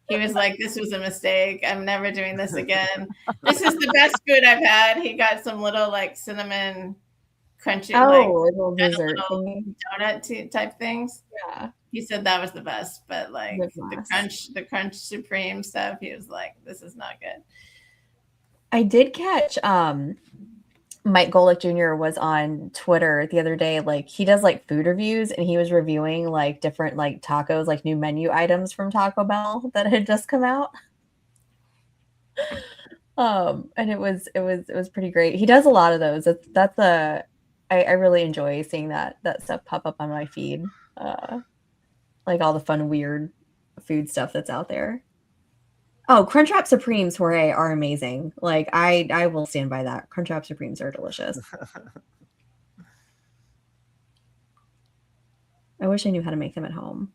[SPEAKER 4] he was like, this was a mistake. I'm never doing this again. This is the best food I've had. He got some little like cinnamon crunchy,
[SPEAKER 1] little dessert
[SPEAKER 4] donut type things.
[SPEAKER 1] Yeah.
[SPEAKER 4] He said that was the best, but like the crunch supreme stuff, he was like, this is not good.
[SPEAKER 1] I did catch Mike Golick Jr. was on Twitter the other day. Like he does like food reviews and he was reviewing like different like tacos, like new menu items from Taco Bell that had just come out. And it was pretty great. He does a lot of those. I really enjoy seeing that stuff pop up on my feed. Like all the fun, weird food stuff that's out there. Oh, Crunchwrap Supremes, Jorge, are amazing. Like I will stand by that. Crunchwrap Supremes are delicious. I wish I knew how to make them at home.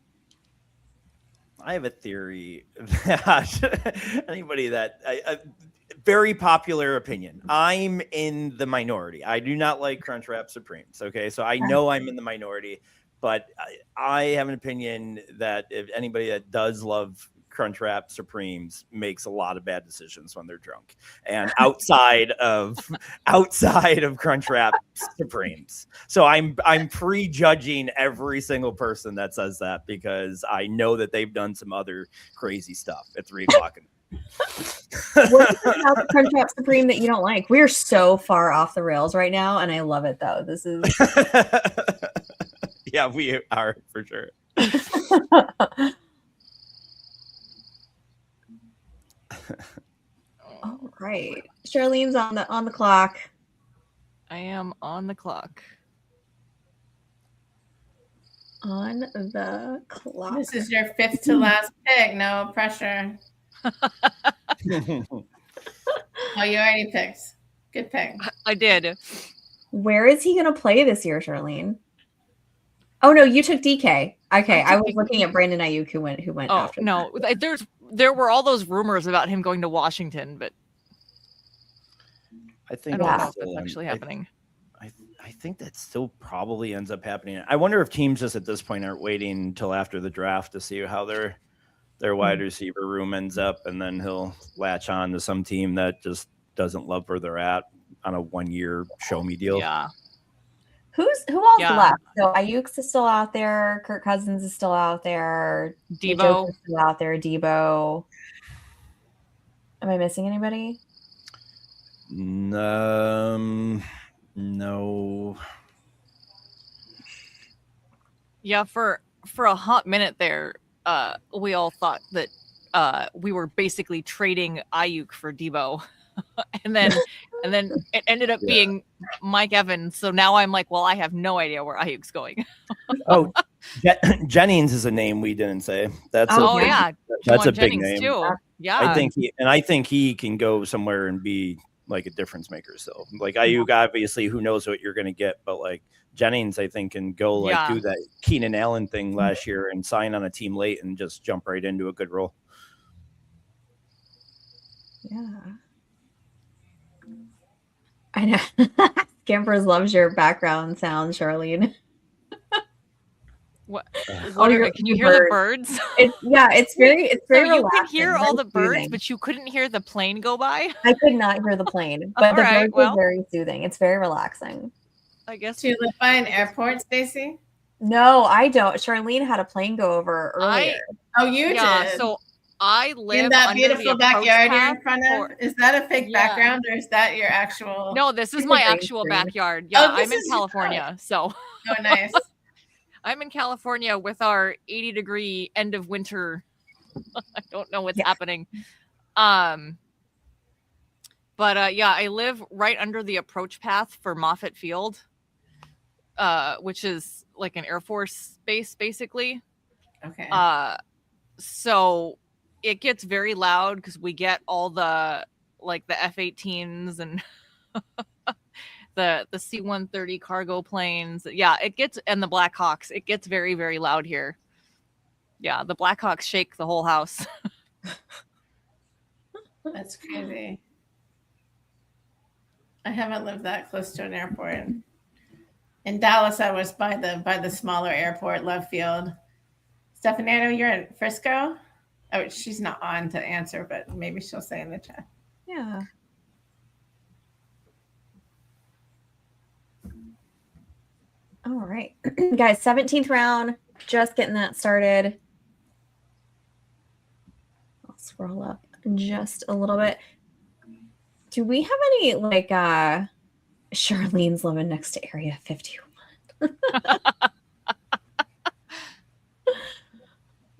[SPEAKER 2] I have a theory that anybody that a very popular opinion. I'm in the minority. I do not like Crunchwrap Supremes. Okay, so I know I'm in the minority, but I have an opinion that if anybody that does love Crunchwrap Supremes makes a lot of bad decisions when they're drunk and outside of Crunchwrap Supremes. So I'm prejudging every single person that says that because I know that they've done some other crazy stuff at 3 o'clock.
[SPEAKER 1] What is it about the Crunchwrap Supreme that you don't like? We're so far off the rails right now, and I love it though. This is
[SPEAKER 2] yeah, we are for sure.
[SPEAKER 1] All right, Charlene's on the clock.
[SPEAKER 3] I am on the clock.
[SPEAKER 1] On the clock.
[SPEAKER 4] This is your 5th to last pick. No pressure. Oh, you already picked. Good pick.
[SPEAKER 3] I did.
[SPEAKER 1] Where is he going to play this year, Charlene? Oh no, you took DK. Okay, I was looking at Brandon Ayuk who went after.
[SPEAKER 3] No, there were all those rumors about him going to Washington, but
[SPEAKER 2] I think
[SPEAKER 3] I don't know if that's actually happening.
[SPEAKER 2] I think that still probably ends up happening. I wonder if teams just at this point aren't waiting until after the draft to see how their wide receiver room ends up, and then he'll latch on to some team that just doesn't love where they're at on a 1-year show me deal.
[SPEAKER 3] Yeah.
[SPEAKER 1] Who else
[SPEAKER 3] Yeah.
[SPEAKER 1] left? So Ayuk's is still out there. Kirk Cousins is still out there.
[SPEAKER 3] Debo
[SPEAKER 1] is still out there. Debo. Am I missing anybody?
[SPEAKER 2] No.
[SPEAKER 3] Yeah, for a hot minute there, we all thought that we were basically trading Ayuk for Debo. and then it ended up being Mike Evans. So now I'm like, well, I have no idea where Ayuk's going.
[SPEAKER 2] Oh, Jennings is a name we didn't say. That's
[SPEAKER 3] that's
[SPEAKER 2] a big
[SPEAKER 3] Jennings
[SPEAKER 2] name
[SPEAKER 3] too. Yeah,
[SPEAKER 2] I think he can go somewhere and be like a difference maker. So like Ayuk, obviously, who knows what you're going to get, but like Jennings, I think can go do that Keenan Allen thing last year and sign on a team late and just jump right into a good role.
[SPEAKER 1] Yeah. I know. Scampers loves your background sound, Charlene.
[SPEAKER 3] What can you hear the birds?
[SPEAKER 1] It's very
[SPEAKER 3] so you
[SPEAKER 1] relaxing,
[SPEAKER 3] can hear all the birds,
[SPEAKER 1] soothing.
[SPEAKER 3] but you couldn't hear the plane go by.
[SPEAKER 1] I could not hear the plane, but the birds are very soothing. It's very relaxing.
[SPEAKER 3] I guess.
[SPEAKER 4] Do you live by an airport, Stacey?
[SPEAKER 1] No, I don't. Charlene had a plane go over earlier.
[SPEAKER 4] You did.
[SPEAKER 3] So I live
[SPEAKER 4] in that
[SPEAKER 3] under
[SPEAKER 4] beautiful
[SPEAKER 3] the
[SPEAKER 4] backyard you're in
[SPEAKER 3] path
[SPEAKER 4] front of. Is that a fake background or is that your actual?
[SPEAKER 3] No, this is my actual backyard. Yeah, I'm in California, so.
[SPEAKER 4] Oh, nice.
[SPEAKER 3] I'm in California with our 80-degree end of winter. I don't know what's happening. But I live right under the approach path for Moffett Field, which is like an Air Force base, basically.
[SPEAKER 4] Okay.
[SPEAKER 3] So it gets very loud because we get all the F-18s and the C-130 cargo planes. Yeah, it gets, and the Blackhawks. It gets very, very loud here. Yeah, the Blackhawks shake the whole house.
[SPEAKER 4] That's crazy. I haven't lived that close to an airport. In Dallas, I was by the smaller airport, Love Field. Stephanie, I know you're in Frisco. Oh, she's not on to answer, but maybe she'll say in the chat.
[SPEAKER 1] Yeah. All right, guys, 17th round, just getting that started. I'll scroll up just a little bit. Do we have any Charlene's living next to Area 51?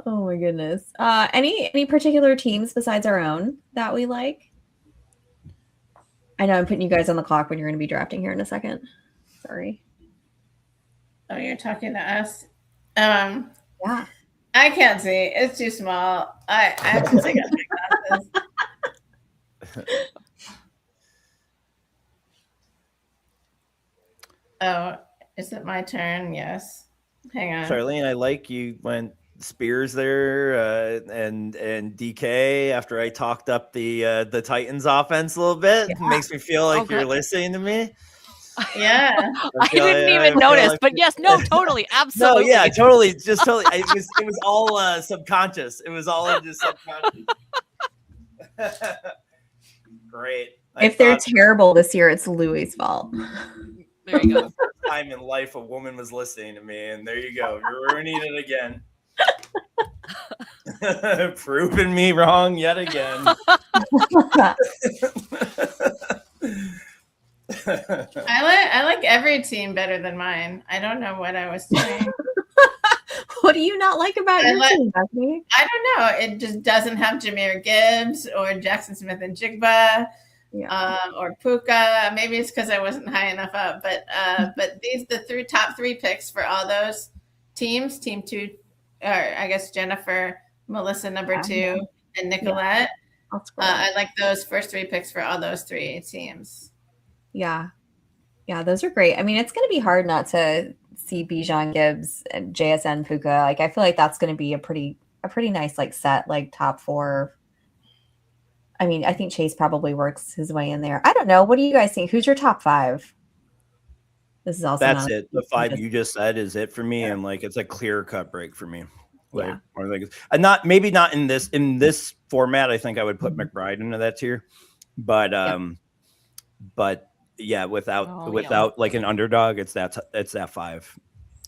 [SPEAKER 1] Oh my goodness. Any particular teams besides our own that we like? I know I'm putting you guys on the clock when you're going to be drafting here in a second. Sorry.
[SPEAKER 4] Oh, you're talking to us? Yeah.
[SPEAKER 1] I
[SPEAKER 4] can't see. It's too small. I have to take off my glasses. Oh, is it my turn? Yes. Hang on.
[SPEAKER 2] Charlene, I like you went Spears there and DK after I talked up the Titans offense a little bit. Yeah. Makes me feel like you're listening to me.
[SPEAKER 4] Yeah.
[SPEAKER 3] I didn't even notice, but yes, no, totally, absolutely.
[SPEAKER 2] No, yeah, totally, just totally. It was all subconscious. It was all just subconscious. Great.
[SPEAKER 1] If they're terrible this year, it's Louis' fault.
[SPEAKER 3] There you go.
[SPEAKER 2] The first time in life a woman was listening to me, and there you go. You're ruining it again. Proving me wrong yet again.
[SPEAKER 4] I like every team better than mine. I don't know what I was doing.
[SPEAKER 1] What do you not like about your team, Bethany?
[SPEAKER 4] I don't know. It just doesn't have Jahmyr Gibbs or Jackson Smith and Jigba, or Puka. Maybe it's because I wasn't high enough up. But the top three picks for all those teams, team two, or I guess Jennifer, Melissa number 2, and Nicolette. I like those first 3 picks for all those 3 teams.
[SPEAKER 1] Yeah, those are great. I mean, it's going to be hard not to see Bijan, Gibbs, and JSN, Puka. I feel like that's going to be a pretty nice set, top 4. I mean, I think Chase probably works his way in there. I don't know. What do you guys think? Who's your top 5? This is also
[SPEAKER 2] that's it. The 5 you just said is it for me, and it's a clear cut break for me. Or not in this format. I think I would put McBride into that tier, but But yeah, without like an underdog, it's that 5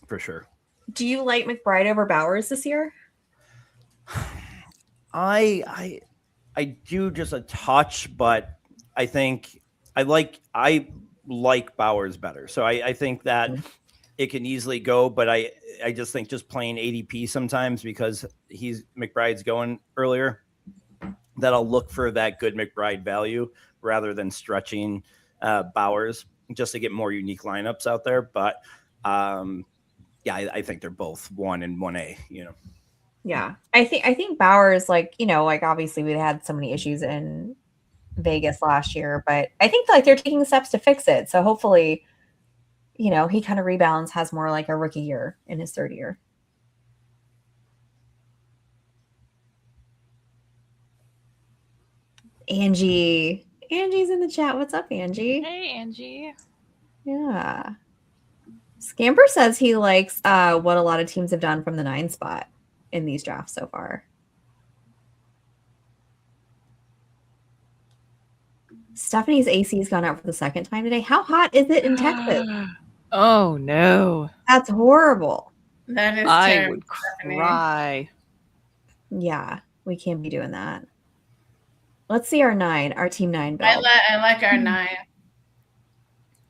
[SPEAKER 2] for sure.
[SPEAKER 1] Do you like McBride over Bowers this year?
[SPEAKER 2] I do just a touch, but I think I like Bowers better. So I think that it can easily go, but I just think just playing ADP sometimes because McBride's going earlier, that I'll look for that good McBride value rather than stretching Bowers just to get more unique lineups out there. But I think they're both 1 and 1A,
[SPEAKER 1] Yeah. I think Bowers, like, like obviously we had so many issues in Vegas last year, but I think like they're taking steps to fix it. So hopefully, he kind of rebounds, has more like a rookie year in his third year. Angie's in the chat. What's up, Angie?
[SPEAKER 3] Hey, Angie.
[SPEAKER 1] Yeah. Scamper says he likes what a lot of teams have done from the 9 spot in these drafts so far. Stephanie's AC's gone out for the second time today. How hot is it in Texas?
[SPEAKER 3] Oh no.
[SPEAKER 1] That's horrible.
[SPEAKER 4] That is
[SPEAKER 3] I
[SPEAKER 4] terrible,
[SPEAKER 3] would
[SPEAKER 4] Stephanie.
[SPEAKER 3] cry.
[SPEAKER 1] Yeah, we can't be doing that. Let's see our 9, our team 9 build.
[SPEAKER 4] I like our 9.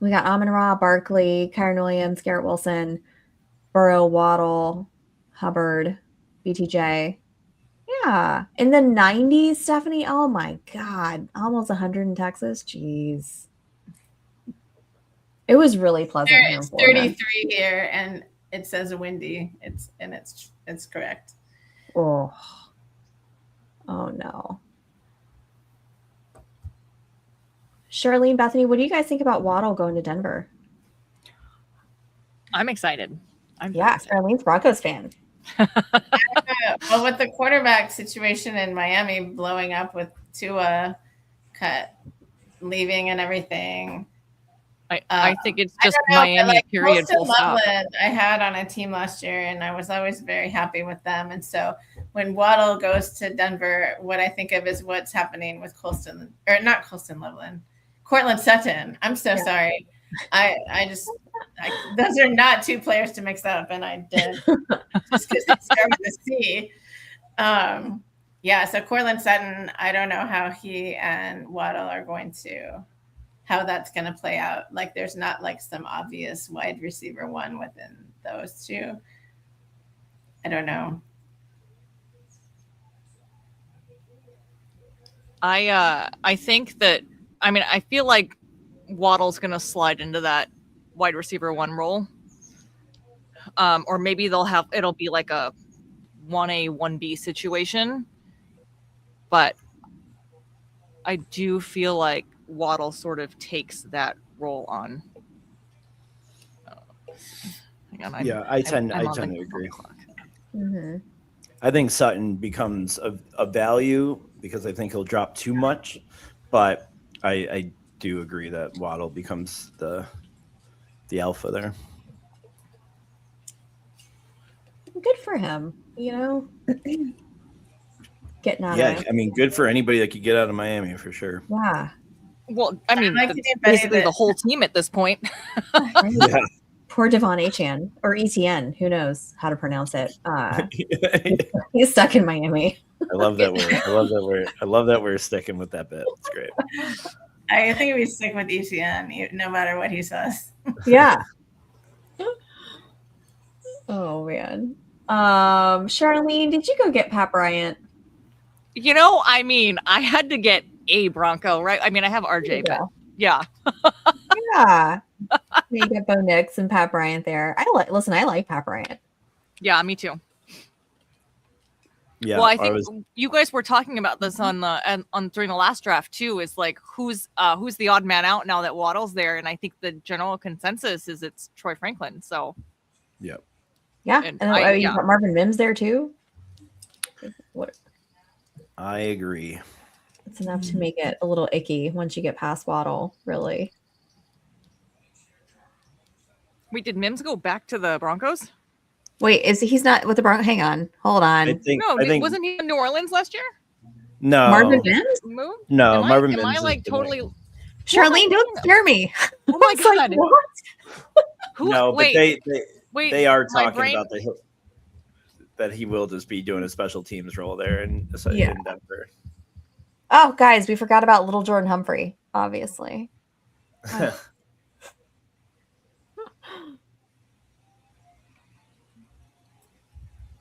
[SPEAKER 1] We got Amon-Ra, Barkley, Kyren Williams, Garrett Wilson, Burrow, Waddle, Hubbard, BTJ. Yeah. In the 90s, Stephanie, oh my God. Almost 100 in Texas. Jeez. It was really pleasant.
[SPEAKER 4] It's 33 here, and it says windy. It's correct.
[SPEAKER 1] Oh no. Charlene, Bethany, what do you guys think about Waddle going to Denver?
[SPEAKER 3] I'm excited.
[SPEAKER 1] Charlene's Broncos fan.
[SPEAKER 4] Well, with the quarterback situation in Miami blowing up with Tua leaving and everything,
[SPEAKER 3] I think it's just Miami, period. Full stop.
[SPEAKER 4] I had on a team last year, and I was always very happy with them. And so when Waddle goes to Denver, what I think of is what's happening with Courtland Sutton. I'm so sorry. Those are not 2 players to mix up, and I did just because it started with C. So Courtland Sutton, I don't know how he and Waddle are how that's going to play out. Like, there's not like some obvious wide receiver one within those 2. I don't know.
[SPEAKER 3] I think that, I feel like Waddle's going to slide into that wide receiver 1 role. Or maybe it'll be like a 1A, 1B situation. But I do feel like Waddle sort of takes that role on. Hang on,
[SPEAKER 2] I tend to agree.
[SPEAKER 1] Mm-hmm.
[SPEAKER 2] I think Sutton becomes a value because I think he'll drop too much, but I do agree that Waddle becomes the alpha there.
[SPEAKER 1] Good for him, getting out.
[SPEAKER 2] Yeah, good for anybody that could get out of Miami for sure.
[SPEAKER 1] Yeah.
[SPEAKER 3] Well, basically the whole team at this point.
[SPEAKER 2] Yeah.
[SPEAKER 1] Poor Devon Achane or ETN. Who knows how to pronounce it? He's stuck in Miami.
[SPEAKER 2] I love that word. I love that we're sticking with that bit. It's great.
[SPEAKER 4] I think we stick with ETN no matter what he says.
[SPEAKER 1] Yeah. Oh man. Charlene, did you go get Pat Bryant?
[SPEAKER 3] I had to get a Bronco, right? I have RJ, but yeah.
[SPEAKER 1] Yeah. You get Bo Nix and Pat Bryant there. I like Pat Bryant.
[SPEAKER 3] Yeah, me too.
[SPEAKER 2] Yeah.
[SPEAKER 3] Well, I think you guys were talking about this on during the last draft too. Is like who's the odd man out now that Waddle's there, and I think the general consensus is it's Troy Franklin. So.
[SPEAKER 2] Yep.
[SPEAKER 1] Yeah, and you got Marvin Mims there too. What?
[SPEAKER 2] I agree.
[SPEAKER 1] It's enough to make it a little icky once you get past Waddle, really.
[SPEAKER 3] Wait, did Mims go back to the Broncos?
[SPEAKER 1] Wait, he's not with the Broncos? Hang on, hold on.
[SPEAKER 2] I think
[SPEAKER 3] wasn't he in New Orleans last year?
[SPEAKER 2] No,
[SPEAKER 1] Marvin Mims?
[SPEAKER 2] No, Marvin Mims.
[SPEAKER 3] Am I like totally?
[SPEAKER 1] Charlene, don't scare me.
[SPEAKER 3] Oh my
[SPEAKER 1] It's like,
[SPEAKER 3] God.
[SPEAKER 1] what?
[SPEAKER 3] Who?
[SPEAKER 2] No, but
[SPEAKER 3] wait,
[SPEAKER 2] they are
[SPEAKER 3] my
[SPEAKER 2] talking
[SPEAKER 3] brain-
[SPEAKER 2] about that he will just be doing a special teams role there in Denver.
[SPEAKER 1] Oh, guys, we forgot about little Jordan Humphrey, obviously.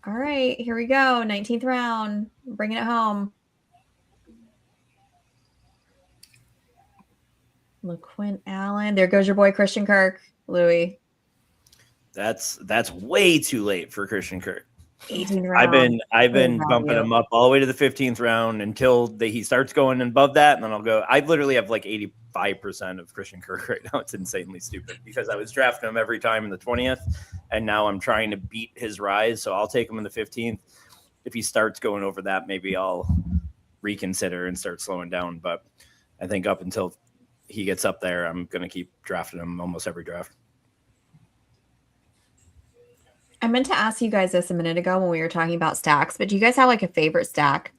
[SPEAKER 1] All right, here we go. 19th round. Bringing it home. LaQuint Allen. There goes your boy Christian Kirk, Louis.
[SPEAKER 2] That's way too late for Christian Kirk.
[SPEAKER 1] 18th round.
[SPEAKER 2] I've been bumping him up all the way to the 15th round until he starts going above that, and then I'll go. I literally have like 85% of Christian Kirk right now. It's insanely stupid because I was drafting him every time in the 20th, and now I'm trying to beat his rise. So I'll take him in the 15th. If he starts going over that, maybe I'll reconsider and start slowing down. But I think up until he gets up there, I'm going to keep drafting him almost every draft.
[SPEAKER 1] I meant to ask you guys this a minute ago when we were talking about stacks, but do you guys have like a favorite stack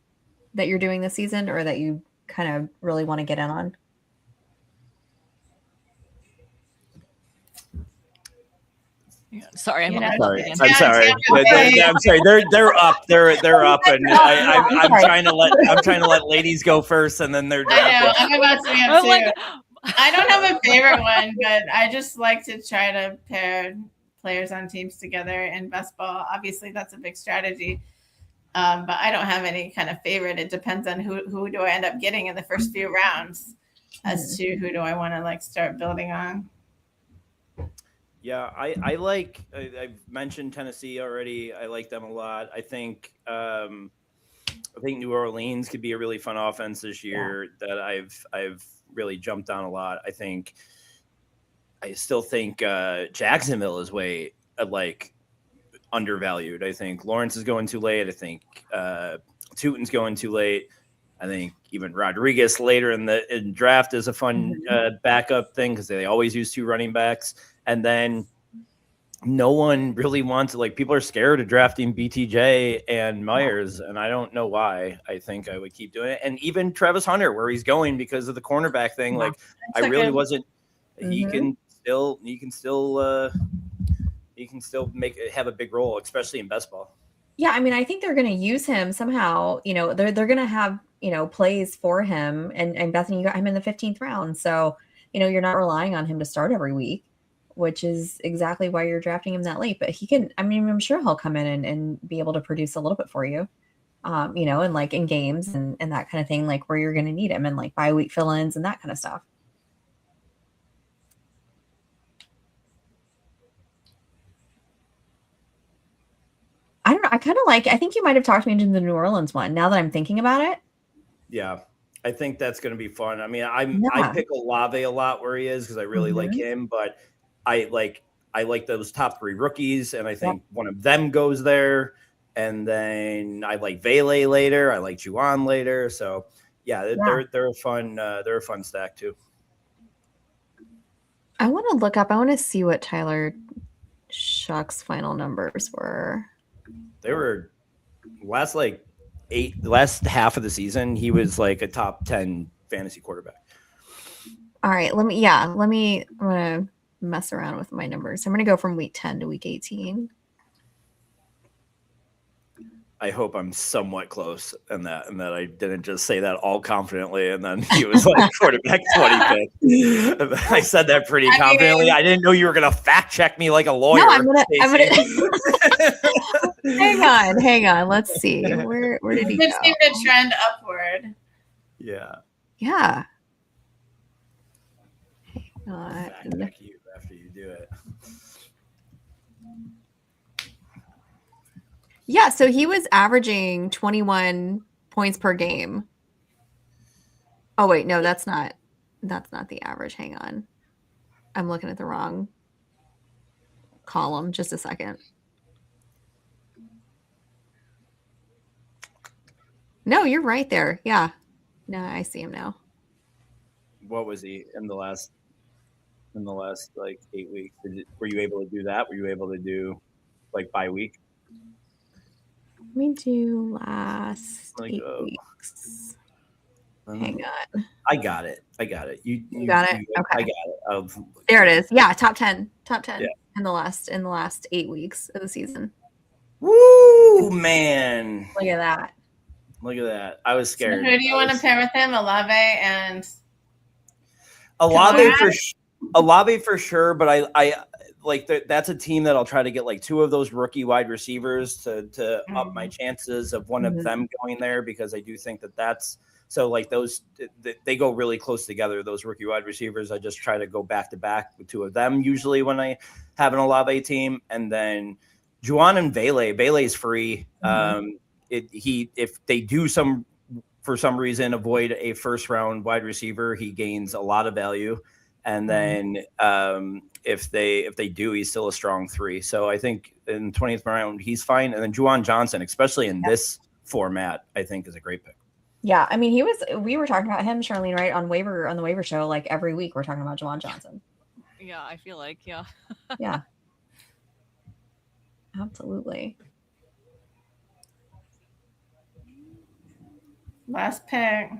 [SPEAKER 1] that you're doing this season or that you kind of really want to get in on?
[SPEAKER 3] Yeah, sorry, I'm
[SPEAKER 2] sorry.
[SPEAKER 3] again.
[SPEAKER 2] I'm sorry. I'm sorry. They're up. They're up, and I'm trying to let ladies go first, and then they're.
[SPEAKER 4] I know. I'm about to be up
[SPEAKER 3] I'm
[SPEAKER 4] too.
[SPEAKER 3] like,
[SPEAKER 4] I don't have a favorite one, but I just like to try to pair players on teams together in best ball. Obviously, that's a big strategy. But I don't have any kind of favorite. It depends on who do I end up getting in the first few rounds as to who do I want to like start building on.
[SPEAKER 2] Yeah, I've mentioned Tennessee already. I like them a lot. I think New Orleans could be a really fun offense this year that I've really jumped on a lot. I still think Jacksonville is way undervalued. I think Lawrence is going too late. I think Tootin's going too late. I think even Rodriguez later in draft is a fun backup thing because they always use two running backs. And then no one really wants people are scared of drafting BTJ and Myers, and I don't know why. I think I would keep doing it. And even Travis Hunter, where he's going because of the cornerback thing, I really wasn't. He can still have a big role, especially in best ball.
[SPEAKER 1] Yeah, I mean, I think they're going to use him somehow. You know, they're going to have plays for him. And Bethany, you got him in the 15th round, so you're not relying on him to start every week, which is exactly why you're drafting him that late. But he can. I mean, I'm sure he'll come in and be able to produce a little bit for you, and in games and that kind of thing, where you're going to need him and bye week fill-ins and that kind of stuff. I don't know. I think you might have talked me into the New Orleans one now that I'm thinking about it.
[SPEAKER 2] Yeah, I think that's going to be fun. I mean, I pick Olave a lot where he is because I really like him, but I like those top three rookies, and I think one of them goes there. And then I like Vele later. I like Juwan later. So they're a fun stack too.
[SPEAKER 1] I want to look up. I want to see what Tyler Shuck's final numbers were.
[SPEAKER 2] They were last half of the season. He was like a top 10 fantasy quarterback.
[SPEAKER 1] All right, I'm gonna mess around with my numbers. I'm gonna go from week 10 to week 18.
[SPEAKER 2] I hope I'm somewhat close in that I didn't just say that all confidently and then he was like quarterback 25th. I said that pretty confidently. I didn't know you were gonna fact check me like a lawyer.
[SPEAKER 1] No, I'm gonna hang on. Let's see. Where did he go?
[SPEAKER 4] It seemed to trend upward.
[SPEAKER 2] Yeah.
[SPEAKER 1] Yeah.
[SPEAKER 2] Fact check you after you do it.
[SPEAKER 1] Yeah, so he was averaging 21 points per game. Oh wait, no, that's not the average. Hang on. I'm looking at the wrong column. Just a second. No, you're right there. Yeah. No, I see him now.
[SPEAKER 2] What was he in the last 8 weeks? Were you able to do that? Were you able to do bye week?
[SPEAKER 1] Let me do last 8 weeks. Hang on.
[SPEAKER 2] I got it. I got it. You
[SPEAKER 1] got it. Okay,
[SPEAKER 2] I got it.
[SPEAKER 1] There it is. Yeah, top 10
[SPEAKER 2] Yeah.
[SPEAKER 1] in the last 8 weeks of the season.
[SPEAKER 2] Woo, man!
[SPEAKER 1] Look at that.
[SPEAKER 2] Look at that. I was
[SPEAKER 4] So
[SPEAKER 2] scared.
[SPEAKER 4] who do you want to pair with him? Olave and
[SPEAKER 2] Olave for sure, but I like that's a team that I'll try to get like 2 of those rookie wide receivers to up my chances of one of them going there, because I do think that's so like those they go really close together, those rookie wide receivers. I just try to go back to back with 2 of them usually when I have an Olave team, and then Juwan and Vele's free. If they do for some reason avoid a first round wide receiver, he gains a lot of value. And then if they do, he's still a strong 3. So I think in 20th round, he's fine. And then Juwan Johnson, especially in this format, I think is a great pick.
[SPEAKER 1] Yeah. I mean, we were talking about him, Charlene, right? On the waiver show, like every week we're talking about Juwan Johnson.
[SPEAKER 3] Yeah, I feel like, yeah.
[SPEAKER 1] Yeah. Absolutely.
[SPEAKER 4] last pick.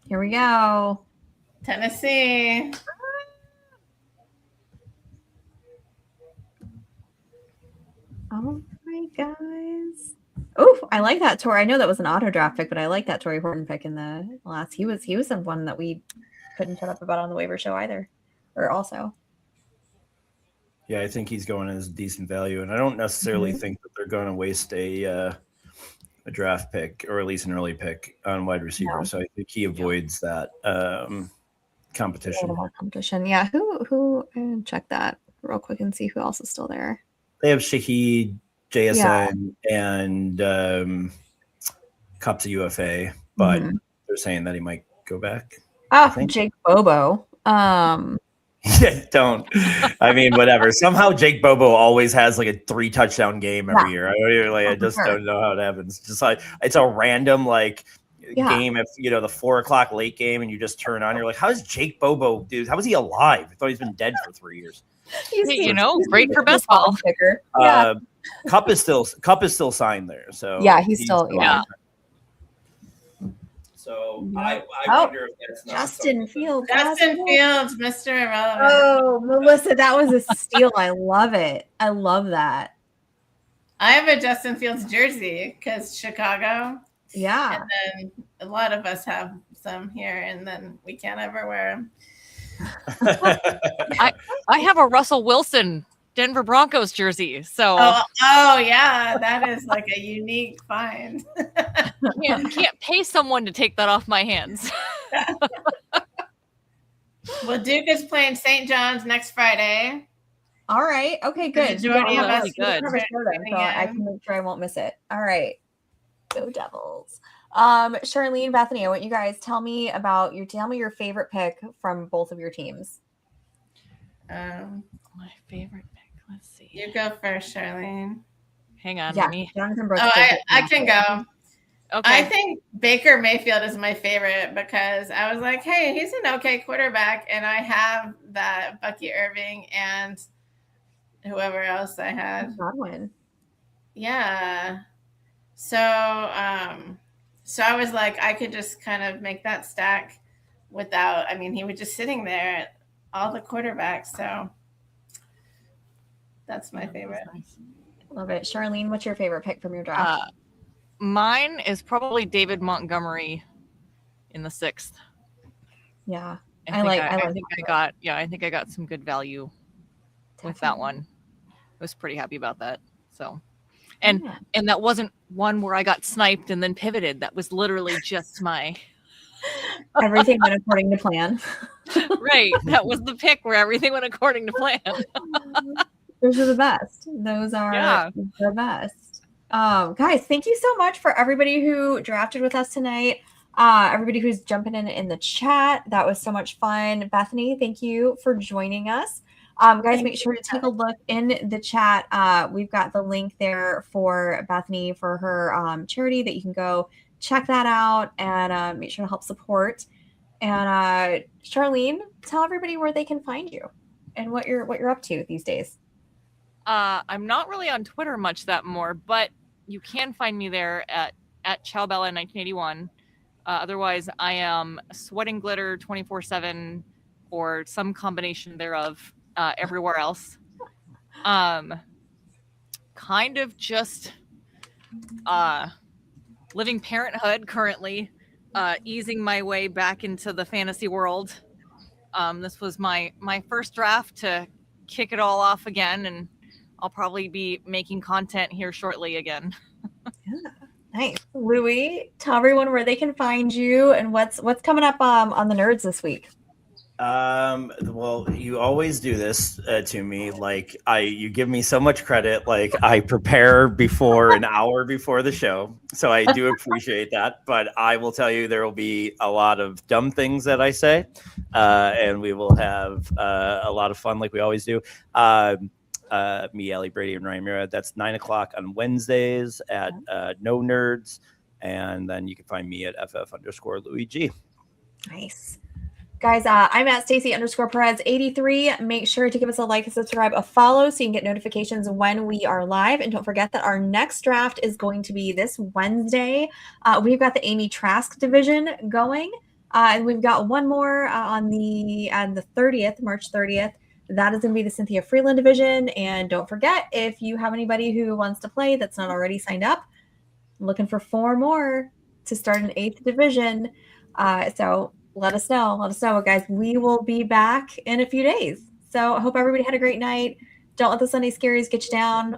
[SPEAKER 1] Here we go.
[SPEAKER 4] Tennessee.
[SPEAKER 1] All right, guys. Oh, I like that Torrey. I know that was an auto draft pick, but I like that Torrey Horton pick in the last. He was the one that we couldn't shut up about on the waiver show either, or also.
[SPEAKER 2] Yeah, I think he's going as decent value, and I don't necessarily think that they're going to waste a draft pick, or at least an early pick on wide receiver. No. So I think he avoids that competition.
[SPEAKER 1] More competition, yeah. Who? Check that real quick and see who else is still there.
[SPEAKER 2] They have Shaheed, JSN, and Cup's a UFA, but they're saying that he might go back.
[SPEAKER 1] Oh, Jake Bobo.
[SPEAKER 2] Yeah, don't. I mean, whatever. Somehow Jake Bobo always has like a 3 touchdown game every year. I just don't know how it happens. Just like it's a random game. If the 4 o'clock late game and you just turn on, you're like, how is Jake Bobo, dude? How is he alive? I thought he's been dead for 3 years.
[SPEAKER 3] He's great for best ball.
[SPEAKER 2] Cup is still signed there. So
[SPEAKER 1] he's still.
[SPEAKER 2] So I wonder if that's not
[SPEAKER 1] Justin Fields.
[SPEAKER 4] Justin Fields, Mr. Irrelevant.
[SPEAKER 1] Oh, Melissa, that was a steal. I love it. I love that.
[SPEAKER 4] I have a Justin Fields jersey because Chicago.
[SPEAKER 1] Yeah.
[SPEAKER 4] And then a lot of us have some here, and then we can't ever wear them.
[SPEAKER 3] I have a Russell Wilson Denver Broncos jersey. So
[SPEAKER 4] oh yeah, that is like a unique find.
[SPEAKER 3] Can't pay someone to take that off my hands.
[SPEAKER 4] Well, Duke is playing St. John's next Friday.
[SPEAKER 1] All right. Okay, good.
[SPEAKER 4] Majority of us
[SPEAKER 3] good.
[SPEAKER 1] So I can make sure I won't miss it. All right. Go Devils. Charlene, Bethany, I want you guys tell me your favorite pick from both of your teams.
[SPEAKER 3] My favorite pick. Let's see.
[SPEAKER 4] You go first, Charlene.
[SPEAKER 3] Hang on.
[SPEAKER 1] Jonathan Brooks.
[SPEAKER 4] I can go.
[SPEAKER 3] Okay.
[SPEAKER 4] I think Baker Mayfield is my favorite because I was like, hey, he's an okay quarterback, and I have that Bucky Irving and whoever else I had.
[SPEAKER 1] Godwin.
[SPEAKER 4] Yeah. So I was like, I could just kind of make that stack without, he was just sitting there, all the quarterbacks. So that's my favorite.
[SPEAKER 1] Love it. Charlene, what's your favorite pick from your draft?
[SPEAKER 3] Mine is probably David Montgomery in the 6th.
[SPEAKER 1] Yeah.
[SPEAKER 3] I think I got some good value with that one. I was pretty happy about that. So, and that wasn't one where I got sniped and then pivoted. That was literally just my
[SPEAKER 1] everything went according to plan.
[SPEAKER 3] Right. That was the pick where everything went according to plan.
[SPEAKER 1] Those are the best. Those are the best. Guys, thank you so much for everybody who drafted with us tonight. Everybody who's jumping in the chat. That was so much fun. Bethany, thank you for joining us. Guys, make sure to take a look in the chat. We've got the link there for Bethany for her charity that you can go check that out and make sure to help support. And Charlene, tell everybody where they can find you and what you're up to these days.
[SPEAKER 3] I'm not really on Twitter much that more, but you can find me there at Chowbella 1981. Otherwise, I am sweating glitter 24/7 or some combination thereof everywhere else. Kind of just living parenthood currently, easing my way back into the fantasy world. This was my first draft to kick it all off again, and I'll probably be making content here shortly again.
[SPEAKER 1] Yeah. Nice. Louis, tell everyone where they can find you and what's coming up on the Nerds this week.
[SPEAKER 2] Well, you always do this to me. Like you give me so much credit. Like I prepare before an hour before the show. So I do appreciate that. But I will tell you, there will be a lot of dumb things that I say. And we will have a lot of fun like we always do. Me, Ellie Brady, and Ryan Mira. That's 9:00 on Wednesdays at No Nerds. And then you can find me at FF_Louis G.
[SPEAKER 1] Nice. Guys, I'm at Stacy_Perez83. Make sure to give us a like, a subscribe, a follow so you can get notifications when we are live. And don't forget that our next draft is going to be this Wednesday. We've got the Amy Trask division going. And we've got one more on the 30th, March 30th. That is going to be the Cynthia Freeland division. And don't forget, if you have anybody who wants to play that's not already signed up, I'm looking for 4 more to start an 8th division. So let us know, guys. We will be back in a few days. So I hope everybody had a great night. Don't let the Sunday scaries get you down.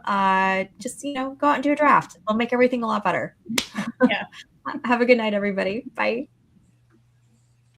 [SPEAKER 1] Just, go out and do a draft. It'll make everything a lot better.
[SPEAKER 4] Yeah.
[SPEAKER 1] Have a good night, everybody. Bye.